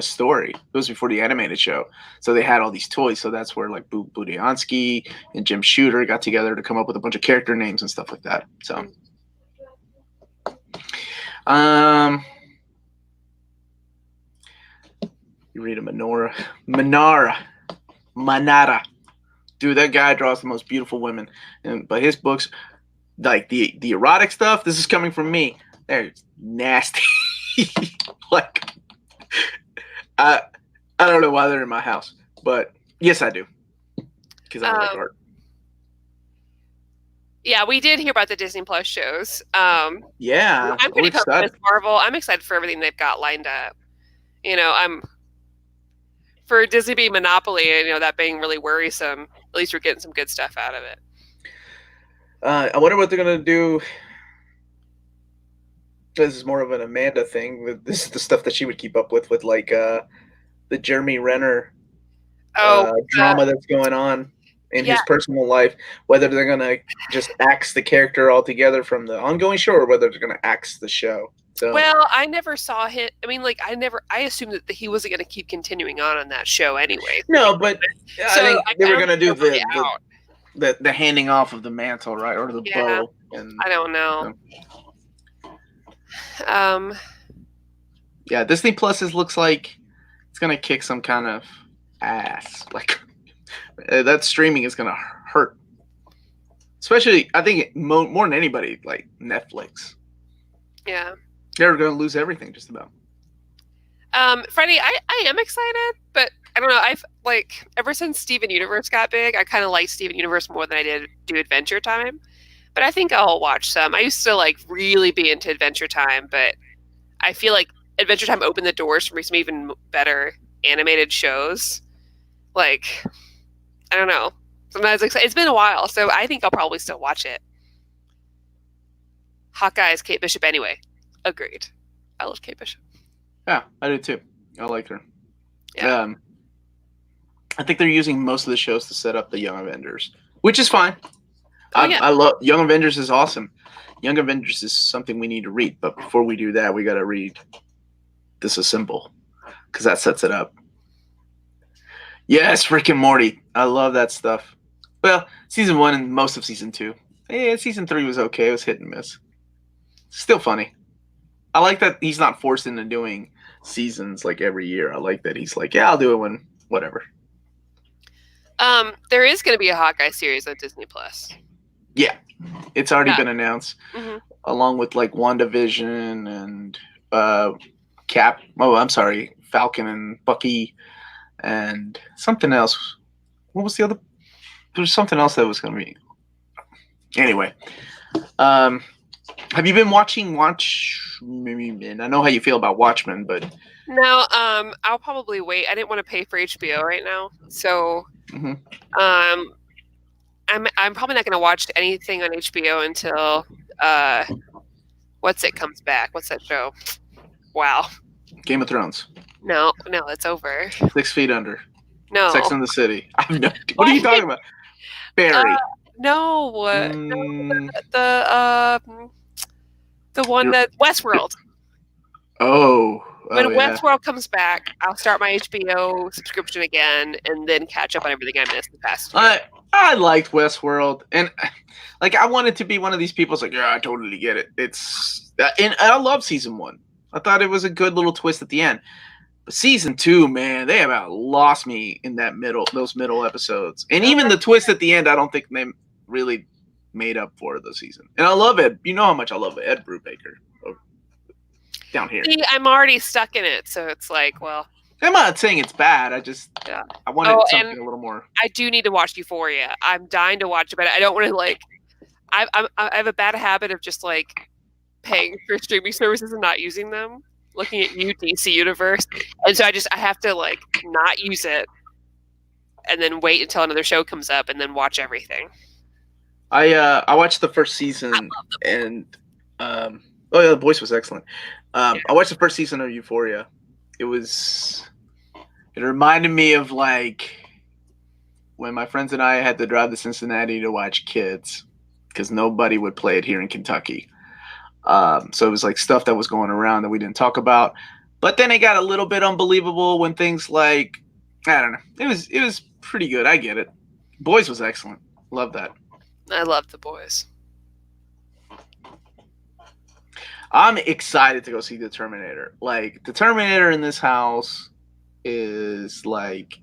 Speaker 2: story. It was before the animated show, so they had all these toys. So that's where like Budiansky and Jim Shooter got together to come up with a bunch of character names and stuff like that. So, you read a Manara. Dude, that guy draws the most beautiful women, but his books, like the erotic stuff, this is coming from me. They're nasty. Like, I don't know why they're in my house, but yes, I do, because I like art.
Speaker 1: Yeah, we did hear about the Disney Plus shows.
Speaker 2: Yeah,
Speaker 1: I'm pretty pumped with Marvel. I'm excited for everything they've got lined up. You know, for Disney being monopoly, you know, that being really worrisome. At least we're getting some good stuff out of it.
Speaker 2: I wonder what they're gonna do. This is more of an Amanda thing. This is the stuff that she would keep up with like the Jeremy Renner drama that's going on in his personal life. Whether they're gonna just axe the character altogether from the ongoing show, or whether they're gonna axe the show. So,
Speaker 1: well, I never saw him. I mean, like I assumed that he wasn't going to keep continuing on that show anyway.
Speaker 2: No, but I think they were going to do the handing off of the mantle, right, or the bow. And
Speaker 1: I don't know.
Speaker 2: Yeah, Disney Plus looks like it's going to kick some kind of ass. Like that streaming is going to hurt, especially I think more than anybody, like Netflix.
Speaker 1: Yeah.
Speaker 2: They're going to lose everything, just about.
Speaker 1: Freddie, I am excited, but I don't know. I've like ever since Steven Universe got big, I kind of like Steven Universe more than I did do Adventure Time. But I think I'll watch some. I used to like really be into Adventure Time, but I feel like Adventure Time opened the doors for me some even better animated shows. Like, I don't know. Sometimes it's been a while, so I think I'll probably still watch it. Hawkeye's Kate Bishop anyway. Agreed. I love Kate Bishop.
Speaker 2: Yeah, I do too. I like her.
Speaker 1: Yeah.
Speaker 2: I think they're using most of the shows to set up the Young Avengers, which is fine. I love Young Avengers is awesome. Young Avengers is something we need to read, but before we do that, we got to read Disassemble because that sets it up. Yes, Rick and Morty. I love that stuff. Well, season 1 and most of season 2. Yeah, season 3 was okay. It was hit and miss. Still funny. I like that he's not forced into doing seasons like every year. I like that he's like, yeah, I'll do it when whatever.
Speaker 1: There is going to be a Hawkeye series on Disney Plus.
Speaker 2: Yeah, it's already been announced, along with like WandaVision and Falcon and Bucky and something else. What was the other? There's something else that was going to be. Anyway, have you been watching Watchmen? I know how you feel about Watchmen, but
Speaker 1: no. I'll probably wait. I didn't want to pay for HBO right now, so I'm probably not going to watch anything on HBO until what's it comes back? What's that show? Wow.
Speaker 2: Game of Thrones.
Speaker 1: No, it's over.
Speaker 2: 6 Feet Under.
Speaker 1: No.
Speaker 2: Sex and the City. What are you talking about? Barry.
Speaker 1: No. The one that Westworld. When Westworld comes back, I'll start my HBO subscription again and then catch up on everything I missed the past year.
Speaker 2: I liked Westworld, and like I wanted to be one of these people who's like, yeah, I totally get it. And I love season 1. I thought it was a good little twist at the end. But season 2, man, they about lost me in those middle episodes. And even the twist at the end, I don't think they really made up for the season. And I love Ed. You know how much I love Ed Brubaker down here.
Speaker 1: See, I'm already stuck in it, so it's like, well.
Speaker 2: I'm not saying it's bad. I wanted something a little more.
Speaker 1: I do need to watch Euphoria. I'm dying to watch it, but I don't want to like. I have a bad habit of just like paying for streaming services and not using them. Looking at you, DC Universe, and so I have to like not use it, and then wait until another show comes up, and then watch everything.
Speaker 2: I watched the first season, and The Boys was excellent. I watched the first season of Euphoria. It reminded me of like when my friends and I had to drive to Cincinnati to watch Kids because nobody would play it here in Kentucky. So it was like stuff that was going around that we didn't talk about. But then it got a little bit unbelievable when things like, I don't know. It was pretty good. I get it. Boys was excellent. Love that.
Speaker 1: I love The Boys.
Speaker 2: I'm excited to go see The Terminator. Like, The Terminator in this house is like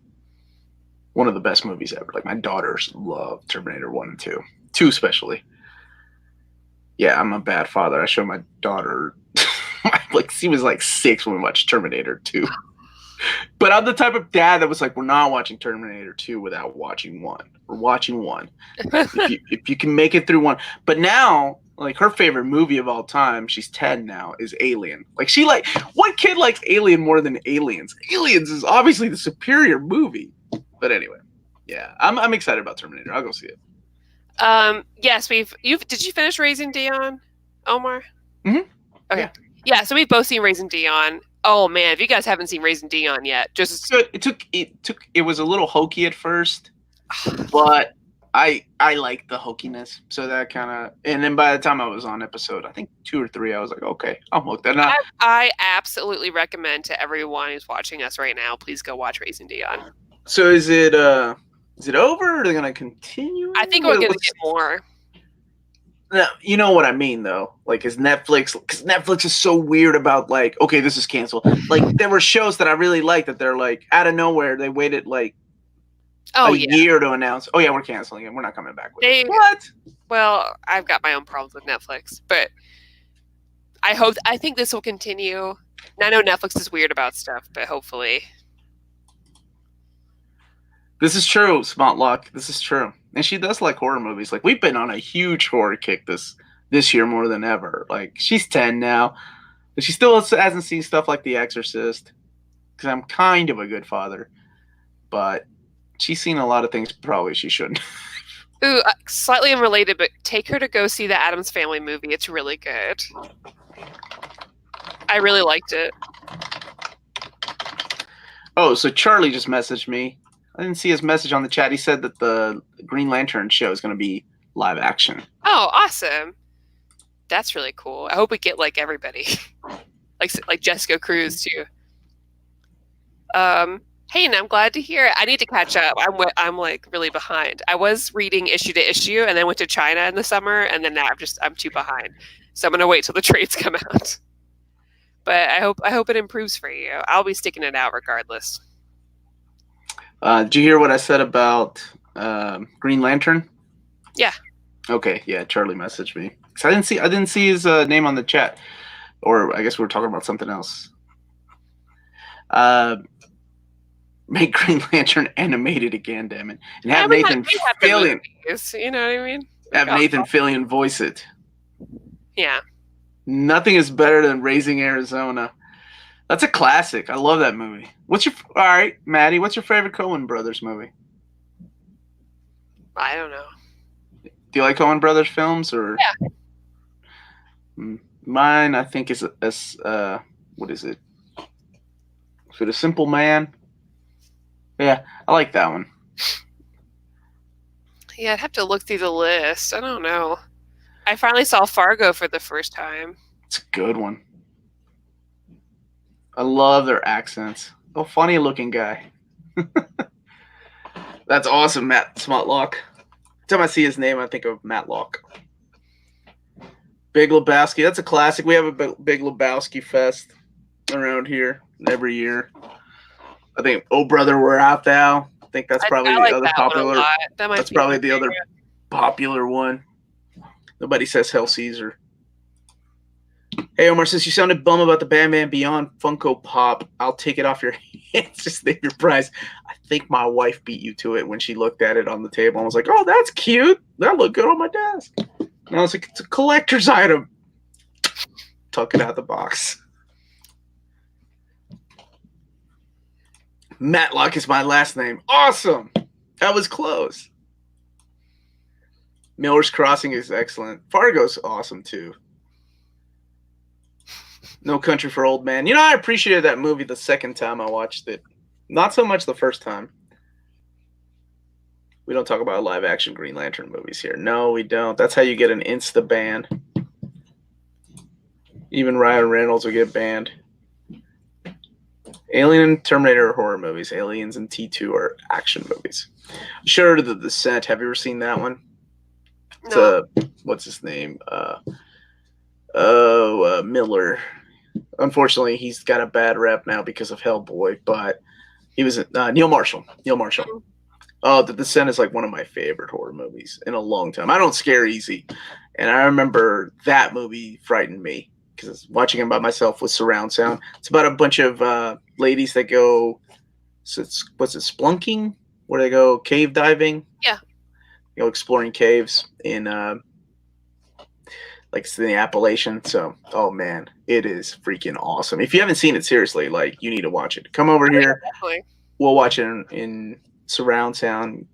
Speaker 2: one of the best movies ever. Like, my daughters love Terminator 1 and 2. 2 especially. Yeah, I'm a bad father. I showed my daughter, like, she was like 6 when we watched Terminator 2. But I'm the type of dad that was like, we're not watching Terminator 2 without watching 1. We're watching 1. if you can make it through 1. But now, like, her favorite movie of all time, she's 10 now, is Alien. Like, what kid likes Alien more than Aliens? Aliens is obviously the superior movie. But anyway, yeah, I'm excited about Terminator. I'll go see it.
Speaker 1: Yes, did you finish Raising Dion, Omar?
Speaker 2: Mm-hmm.
Speaker 1: Okay. Yeah, so we've both seen Raising Dion. Oh man, if you guys haven't seen Raising Dion yet, just
Speaker 2: it was a little hokey at first, but I liked the hokiness. So that kind of, and then by the time I was on episode, I think 2 or 3, I was like, okay, I'm hooked.
Speaker 1: I absolutely recommend to everyone who's watching us right now, please go watch Raising Dion.
Speaker 2: So is it over, or are they going to continue?
Speaker 1: I think we're going to get more.
Speaker 2: Now, you know what I mean, though. Like, is Netflix, because Netflix is so weird about, like, okay, this is canceled. Like, there were shows that I really liked that they're, like, out of nowhere, they waited, like, a year to announce, oh, yeah, we're canceling it. We're not coming back with it. What?
Speaker 1: Well, I've got my own problems with Netflix, but I think this will continue. I know Netflix is weird about stuff, but hopefully.
Speaker 2: This is true, Smontlock. This is true. And she does like horror movies. Like, we've been on a huge horror kick this year more than ever. Like, she's 10 now. But she still hasn't seen stuff like The Exorcist. Because I'm kind of a good father. But she's seen a lot of things probably she shouldn't.
Speaker 1: Ooh, slightly unrelated, but take her to go see the Addams Family movie. It's really good. I really liked it.
Speaker 2: Oh, so Charlie just messaged me. I didn't see his message on the chat. He said that the Green Lantern show is going to be live action.
Speaker 1: Oh, awesome. That's really cool. I hope we get, like, everybody. like Jessica Cruz, too. Hey, and I'm glad to hear it. I need to catch up. I'm like, really behind. I was reading issue to issue, and then went to China in the summer, and then now I'm too behind. So I'm going to wait till the trades come out. But I hope it improves for you. I'll be sticking it out regardless.
Speaker 2: Did you hear what I said about Green Lantern?
Speaker 1: Yeah.
Speaker 2: Okay. Yeah. Charlie messaged me. So I didn't see his name on the chat, or I guess we were talking about something else. Make Green Lantern animated again, damn it, and have Nathan Fillion.
Speaker 1: You know what I mean?
Speaker 2: Have Nathan Fillion voice it.
Speaker 1: Yeah.
Speaker 2: Nothing is better than Raising Arizona. That's a classic. I love that movie. All right, Maddie, what's your favorite Coen Brothers movie?
Speaker 1: I don't know.
Speaker 2: Do you like Coen Brothers films or?
Speaker 1: Yeah.
Speaker 2: Mine, I think, is what is it? For the Simple Man. Yeah, I like that one.
Speaker 1: Yeah, I'd have to look through the list. I don't know. I finally saw Fargo for the first time.
Speaker 2: It's a good one. I love their accents. Oh, funny looking guy. That's awesome, Matt Smotlock. Every time I see his name, I think of Matlock. Big Lebowski. That's a classic. We have a Big Lebowski fest around here every year. I think Oh Brother, We're Out Thou. I think that's probably
Speaker 1: I like
Speaker 2: the other
Speaker 1: that
Speaker 2: popular.
Speaker 1: one a lot.
Speaker 2: That's probably the other popular one. Nobody says Hell Caesar. Hey Omar, since you sounded bum about the Batman Beyond Funko Pop, I'll take it off your hands. Just name your price. I think my wife beat you to it when she looked at it on the table and was like, "Oh, that's cute. That looked good on my desk." And I was like, "It's a collector's item." Tuck it out the box. Matlock is my last name. Awesome. That was close. Miller's Crossing is excellent. Fargo's awesome too. No Country for Old Men. I appreciated that movie the second time I watched it. Not so much the first time. We don't talk about live action Green Lantern movies here. No, we don't. That's how you get an insta ban. Even Ryan Reynolds will get banned. Alien and Terminator are horror movies. Aliens and T2 are action movies. Sure, The Descent. Have you ever seen that one?
Speaker 1: No.
Speaker 2: What's his name? Miller. Unfortunately, he's got a bad rep now because of Hellboy, but he was Neil Marshall. Oh, The Descent is like one of my favorite horror movies in a long time. I don't scare easy, and I remember that movie frightened me because watching it by myself with surround sound. It's about a bunch of ladies that go, splunking, where they go cave diving.
Speaker 1: Yeah.
Speaker 2: Exploring caves in it's in the Appalachian. So, oh man, it is freaking awesome. If you haven't seen it, seriously, you need to watch it. Come over here.
Speaker 1: Definitely.
Speaker 2: We'll watch it in surround sound.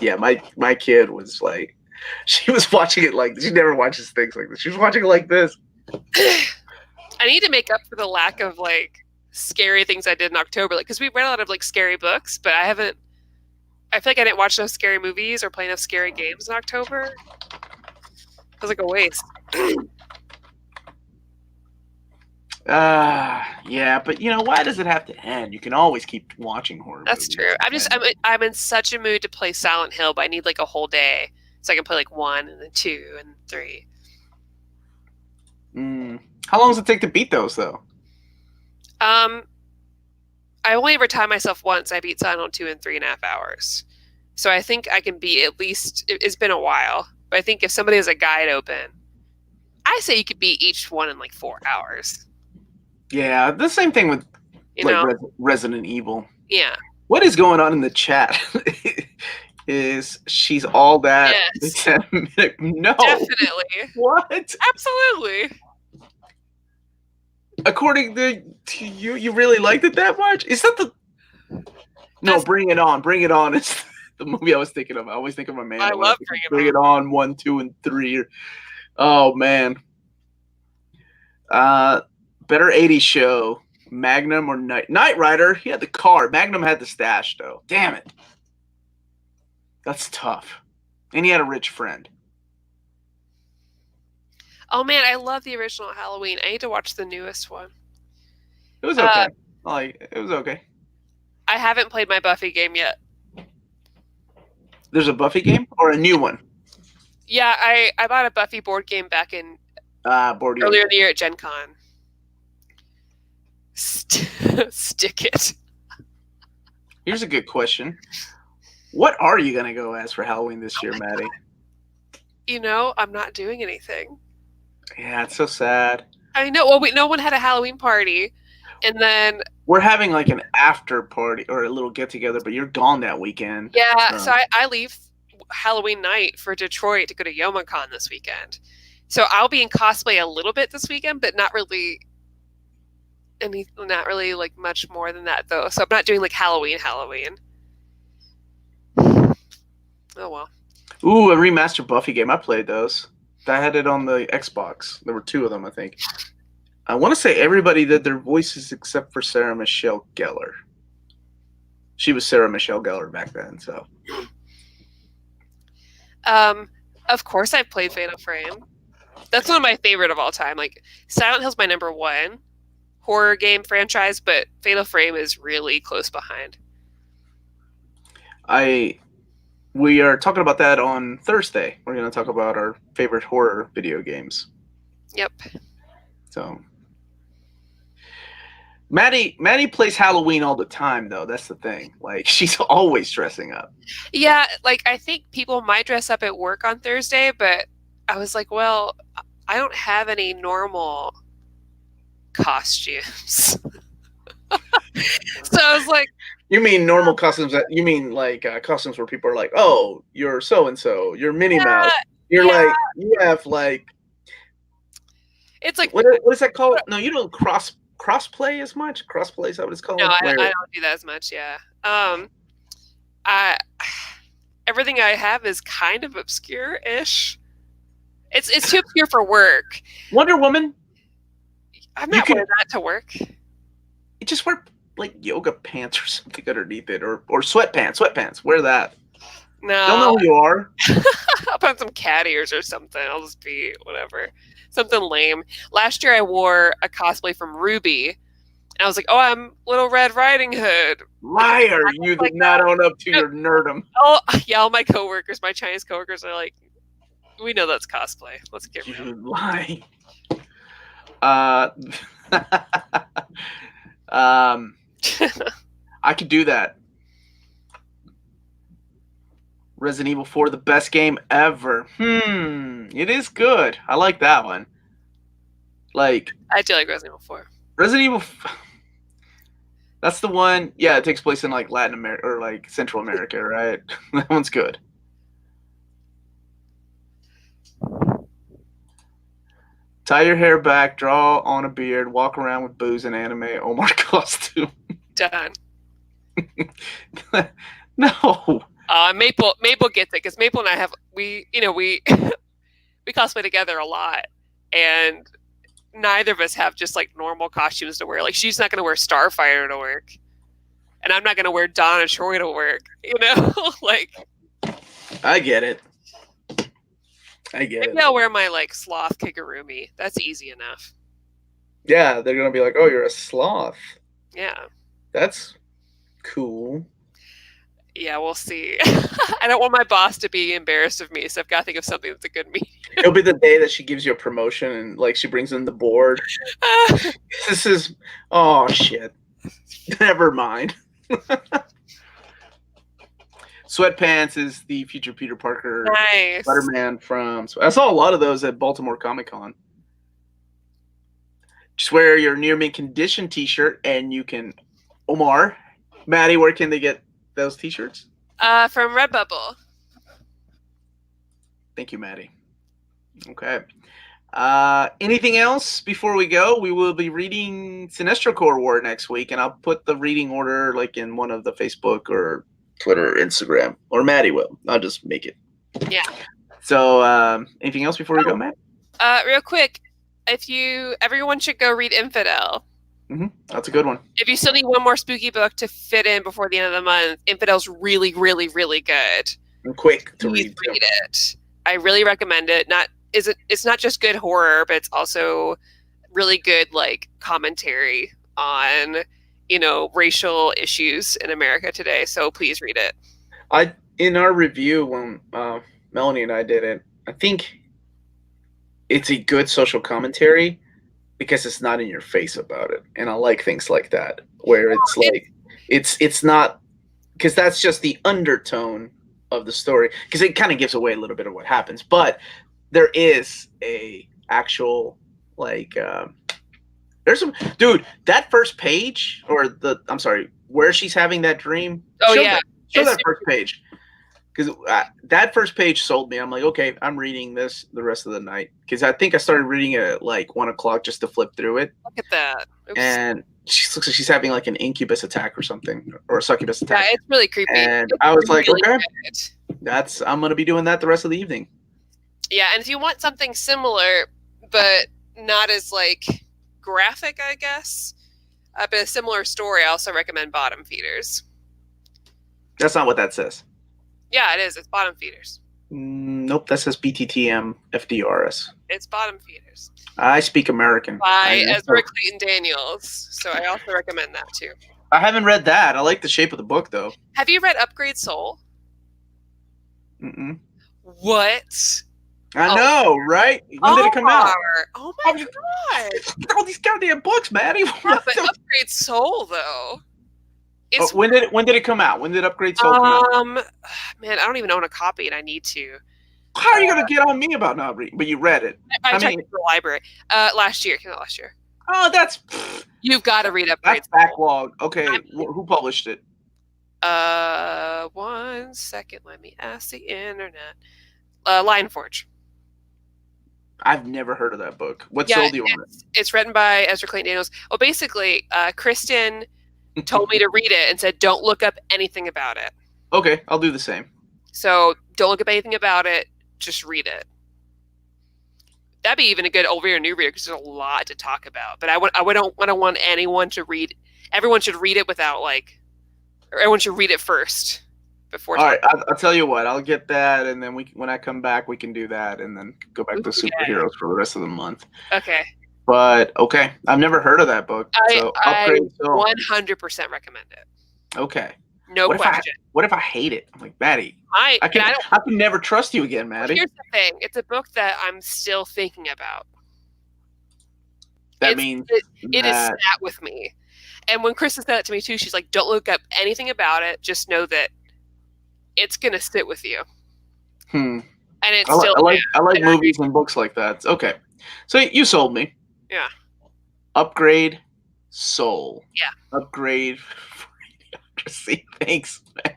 Speaker 2: Yeah, my kid was like, she was watching it she never watches things like this. She was watching it like this.
Speaker 1: I need to make up for the lack of scary things I did in October, because we read a lot of scary books, but I feel like I didn't watch enough scary movies or play enough scary games in October. It was like a waste.
Speaker 2: Yeah, but why does it have to end? You can always keep watching horror
Speaker 1: That's
Speaker 2: movies.
Speaker 1: true. I'm in such a mood to play Silent Hill, but I need a whole day so I can play 1 and then 2 and 3.
Speaker 2: How long does it take to beat those though?
Speaker 1: I only ever timed myself once. I beat Silent Hill 2 in 3.5 hours. So I think I can beat at least. It's been a while, but I think if somebody has a guide open, I say you could beat each one in 4 hours.
Speaker 2: Yeah, the same thing with Resident Evil.
Speaker 1: Yeah.
Speaker 2: What is going on in the chat? Is she's all that?
Speaker 1: Yes.
Speaker 2: No.
Speaker 1: Definitely.
Speaker 2: What?
Speaker 1: Absolutely.
Speaker 2: According to you, you really liked it that much? Is that the? No, Bring It On. Bring It On is the movie I was thinking of. I always think of Amanda.
Speaker 1: I love
Speaker 2: Bring It On 1, 2, and 3. Oh man. Better 80s show, Magnum or Knight Rider? He had the car. Magnum had the stash though. Damn it. That's tough. And he had a rich friend.
Speaker 1: Oh man, I love the original Halloween. I need to watch the newest one.
Speaker 2: It was okay. It was okay.
Speaker 1: I haven't played my Buffy game yet.
Speaker 2: There's a Buffy game or a new one?
Speaker 1: Yeah, I bought a Buffy board game back in earlier in the year at Gen Con. Stick it.
Speaker 2: Here's a good question. What are you gonna go as for Halloween this year, Maddie?
Speaker 1: I'm not doing anything.
Speaker 2: Yeah, it's so sad.
Speaker 1: I know. Well, no one had a Halloween party, and then
Speaker 2: we're having an after party or a little get together, but you're gone that weekend.
Speaker 1: Yeah, so I leave Halloween night for Detroit to go to YomaCon this weekend. So I'll be in cosplay a little bit this weekend, but not really much more than that though. So I'm not doing Halloween. Oh well.
Speaker 2: Ooh, a remastered Buffy game. I played those. I had it on the Xbox. There were 2 of them, I think. I want to say everybody did their voices except for Sarah Michelle Gellar. She was Sarah Michelle Gellar back then, so.
Speaker 1: Of course, I've played Fatal Frame. That's one of my favorite of all time. Like, Silent Hill's my number 1 horror game franchise, but Fatal Frame is really close behind.
Speaker 2: We are talking about that on Thursday. We're going to talk about our favorite horror video games.
Speaker 1: Yep.
Speaker 2: So, Maddie plays Halloween all the time, though. That's the thing. Like, she's always dressing up.
Speaker 1: Yeah, like, I think people might dress up at work on Thursday, but I was like, well, I don't have any normal costumes. So I was like,
Speaker 2: you mean normal costumes? You mean like costumes where people are like, "Oh, you're so and so. You're Minnie Mouse." You're like, you have like.
Speaker 1: It's like
Speaker 2: what is that called? No, you don't crossplay as much. Crossplay is that what it's called?
Speaker 1: No, I don't do that as much. Yeah. Everything I have is kind of obscure-ish. It's too obscure for work.
Speaker 2: Wonder Woman.
Speaker 1: I'm not wearing that to work.
Speaker 2: You just wear like yoga pants or something underneath it, or sweatpants. Sweatpants. Wear that.
Speaker 1: No.
Speaker 2: Don't know who you are.
Speaker 1: I'll put some cat ears or something. I'll just be whatever. Something lame. Last year I wore a cosplay from Ruby. And I was like, oh, I'm Little Red Riding Hood.
Speaker 2: Liar. You did not own up to your nerdum.
Speaker 1: Oh, yeah, all my coworkers, my Chinese coworkers are like, we know that's cosplay. Let's get rid of it.
Speaker 2: You lie. I could do that. Resident Evil 4, the best game ever. It is good. I like that one. Like,
Speaker 1: I do like Resident Evil 4.
Speaker 2: Resident Evil. That's the one. Yeah, it takes place in like Latin America or like Central America, right? That one's good. Tie your hair back, draw on a beard, walk around with booze and anime Omar costume.
Speaker 1: Done.
Speaker 2: No.
Speaker 1: Maple gets it because Maple and I we cosplay together a lot, and neither of us have just like normal costumes to wear. Like, she's not going to wear Starfire to work, and I'm not going to wear Dawn and Troy to work. Like.
Speaker 2: I get it. Maybe
Speaker 1: I'll wear my like sloth kigurumi. That's easy enough.
Speaker 2: Yeah, they're gonna be like, "Oh, you're a sloth."
Speaker 1: Yeah.
Speaker 2: That's cool.
Speaker 1: Yeah, we'll see. I don't want my boss to be embarrassed of me, so I've got to think of something that's a good medium.
Speaker 2: It'll be the day that she gives you a promotion and like she brings in the board. This is shit. Never mind. Sweatpants is the future Peter Parker.
Speaker 1: Nice.
Speaker 2: Spider-Man from. I saw a lot of those at Baltimore Comic-Con. Just wear your near mint condition T-shirt, and you can. Omar, Maddie, where can they get those T-shirts?
Speaker 1: From Redbubble.
Speaker 2: Thank you, Maddie. Okay. Anything else before we go? We will be reading Sinestro Corps War next week, and I'll put the reading order like in one of the Facebook or Twitter or Instagram, or Maddie will. I'll just make it.
Speaker 1: Yeah.
Speaker 2: So, anything else before we go, Matt?
Speaker 1: Real quick, everyone should go read Infidel.
Speaker 2: That's a good one.
Speaker 1: If you still need one more spooky book to fit in before the end of the month, Infidel's really, really, really good.
Speaker 2: And quick to
Speaker 1: Please
Speaker 2: read
Speaker 1: it. I really recommend it. It's not just good horror, but it's also really good like commentary on racial issues in America today. So please read it.
Speaker 2: In our review when Melanie and I did it, I think it's a good social commentary because it's not in your face about it, and I like things like that where it's like it's not, because that's just the undertone of the story, because it kind of gives away a little bit of what happens, but there is a actual like there's some dude that first page where she's having that dream. Show that first page, because that first page sold me. I'm like, okay, I'm reading this the rest of the night, because I think I started reading it at like 1:00 just to flip through it.
Speaker 1: Look at that. Oops.
Speaker 2: And she looks like she's having like an incubus attack or something, or a succubus attack.
Speaker 1: Yeah, it's really creepy.
Speaker 2: And I was like, okay.
Speaker 1: Good.
Speaker 2: I'm going to be doing that the rest of the evening.
Speaker 1: Yeah, and if you want something similar, but not as like graphic, I guess, but a similar story, I also recommend Bottom Feeders.
Speaker 2: That's not what that says.
Speaker 1: Yeah, it is. It's Bottom Feeders.
Speaker 2: Nope, that says BTTM FDRS.
Speaker 1: It's Bottom Feeders.
Speaker 2: I speak American.
Speaker 1: By Ezra Clayton Daniels. So I also recommend that too.
Speaker 2: I haven't read that. I like the shape of the book, though.
Speaker 1: Have you read Upgrade Soul?
Speaker 2: Mm-mm.
Speaker 1: What?
Speaker 2: I know, right? When did it come out?
Speaker 1: Oh my god!
Speaker 2: All these goddamn books, Maddie.
Speaker 1: Yeah, but Upgrade Soul, though.
Speaker 2: It's when did it come out? When did Upgrade Soul come out?
Speaker 1: Man, I don't even own a copy, and I need to.
Speaker 2: How are you gonna get on me about not reading? But you read it.
Speaker 1: I checked the library. Last year. Came out last year.
Speaker 2: Oh, that's.
Speaker 1: You've got to read Upgrade
Speaker 2: Soul. Backlog. Okay, who published it?
Speaker 1: 1 second. Let me ask the internet. Lionforge.
Speaker 2: I've never heard of that book. What sold you on it?
Speaker 1: It's written by Ezra Clayton Daniels. Well, basically, Kristen told me to read it and said, don't look up anything about it.
Speaker 2: Okay, I'll do the same.
Speaker 1: So don't look up anything about it. Just read it. That'd be even a good old reader, new reader, because there's a lot to talk about. But I don't want anyone to read. Everyone should read it or everyone should read it first. Before.
Speaker 2: All right, I'll tell you what. I'll get that, and then when I come back, we can do that, and then go back to superheroes for the rest of the month.
Speaker 1: Okay.
Speaker 2: But okay, I've never heard of that book. So
Speaker 1: I 100% recommend it.
Speaker 2: Okay.
Speaker 1: No question.
Speaker 2: What if I hate it? I'm like, Maddie. I can never trust you again, Maddie.
Speaker 1: Here's the thing: it's a book that I'm still thinking about.
Speaker 2: That means
Speaker 1: it is sat with me, and when Kristen said that to me too, she's like, "Don't look up anything about it. Just know that it's gonna sit with you." And it's still.
Speaker 2: I like movies and books like that. Okay, so you sold me.
Speaker 1: Yeah.
Speaker 2: Upgrade Soul.
Speaker 1: Yeah.
Speaker 2: Upgrade. See, thanks, man.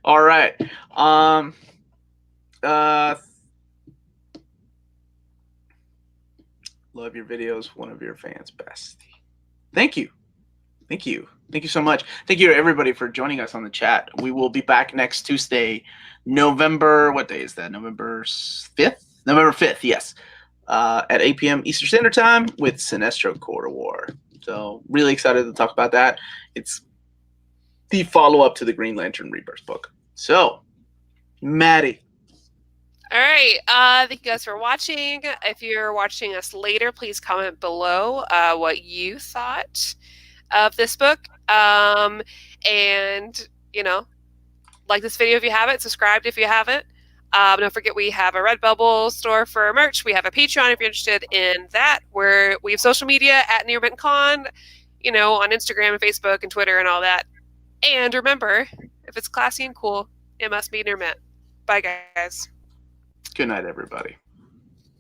Speaker 2: All right. Love your videos. One of your fans, bestie. Thank you so much. Thank you to everybody for joining us on the chat. We will be back next Tuesday, November. What day is that? November 5th. November 5th. Yes, at 8 p.m. Eastern Standard Time with Sinestro Court of War. So really excited to talk about that. It's the follow-up to the Green Lantern Rebirth book. So, Maddie.
Speaker 1: All right. Thank you guys for watching. If you're watching us later, please comment below what you thought of this book. And, like this video if you haven't, subscribe if you haven't. Don't forget we have a Redbubble store for merch. We have a Patreon if you're interested in that, where we have social media at NearMintCon, on Instagram and Facebook and Twitter and all that. And remember, if it's classy and cool, it must be near mint. Bye, guys.
Speaker 2: Good night, everybody.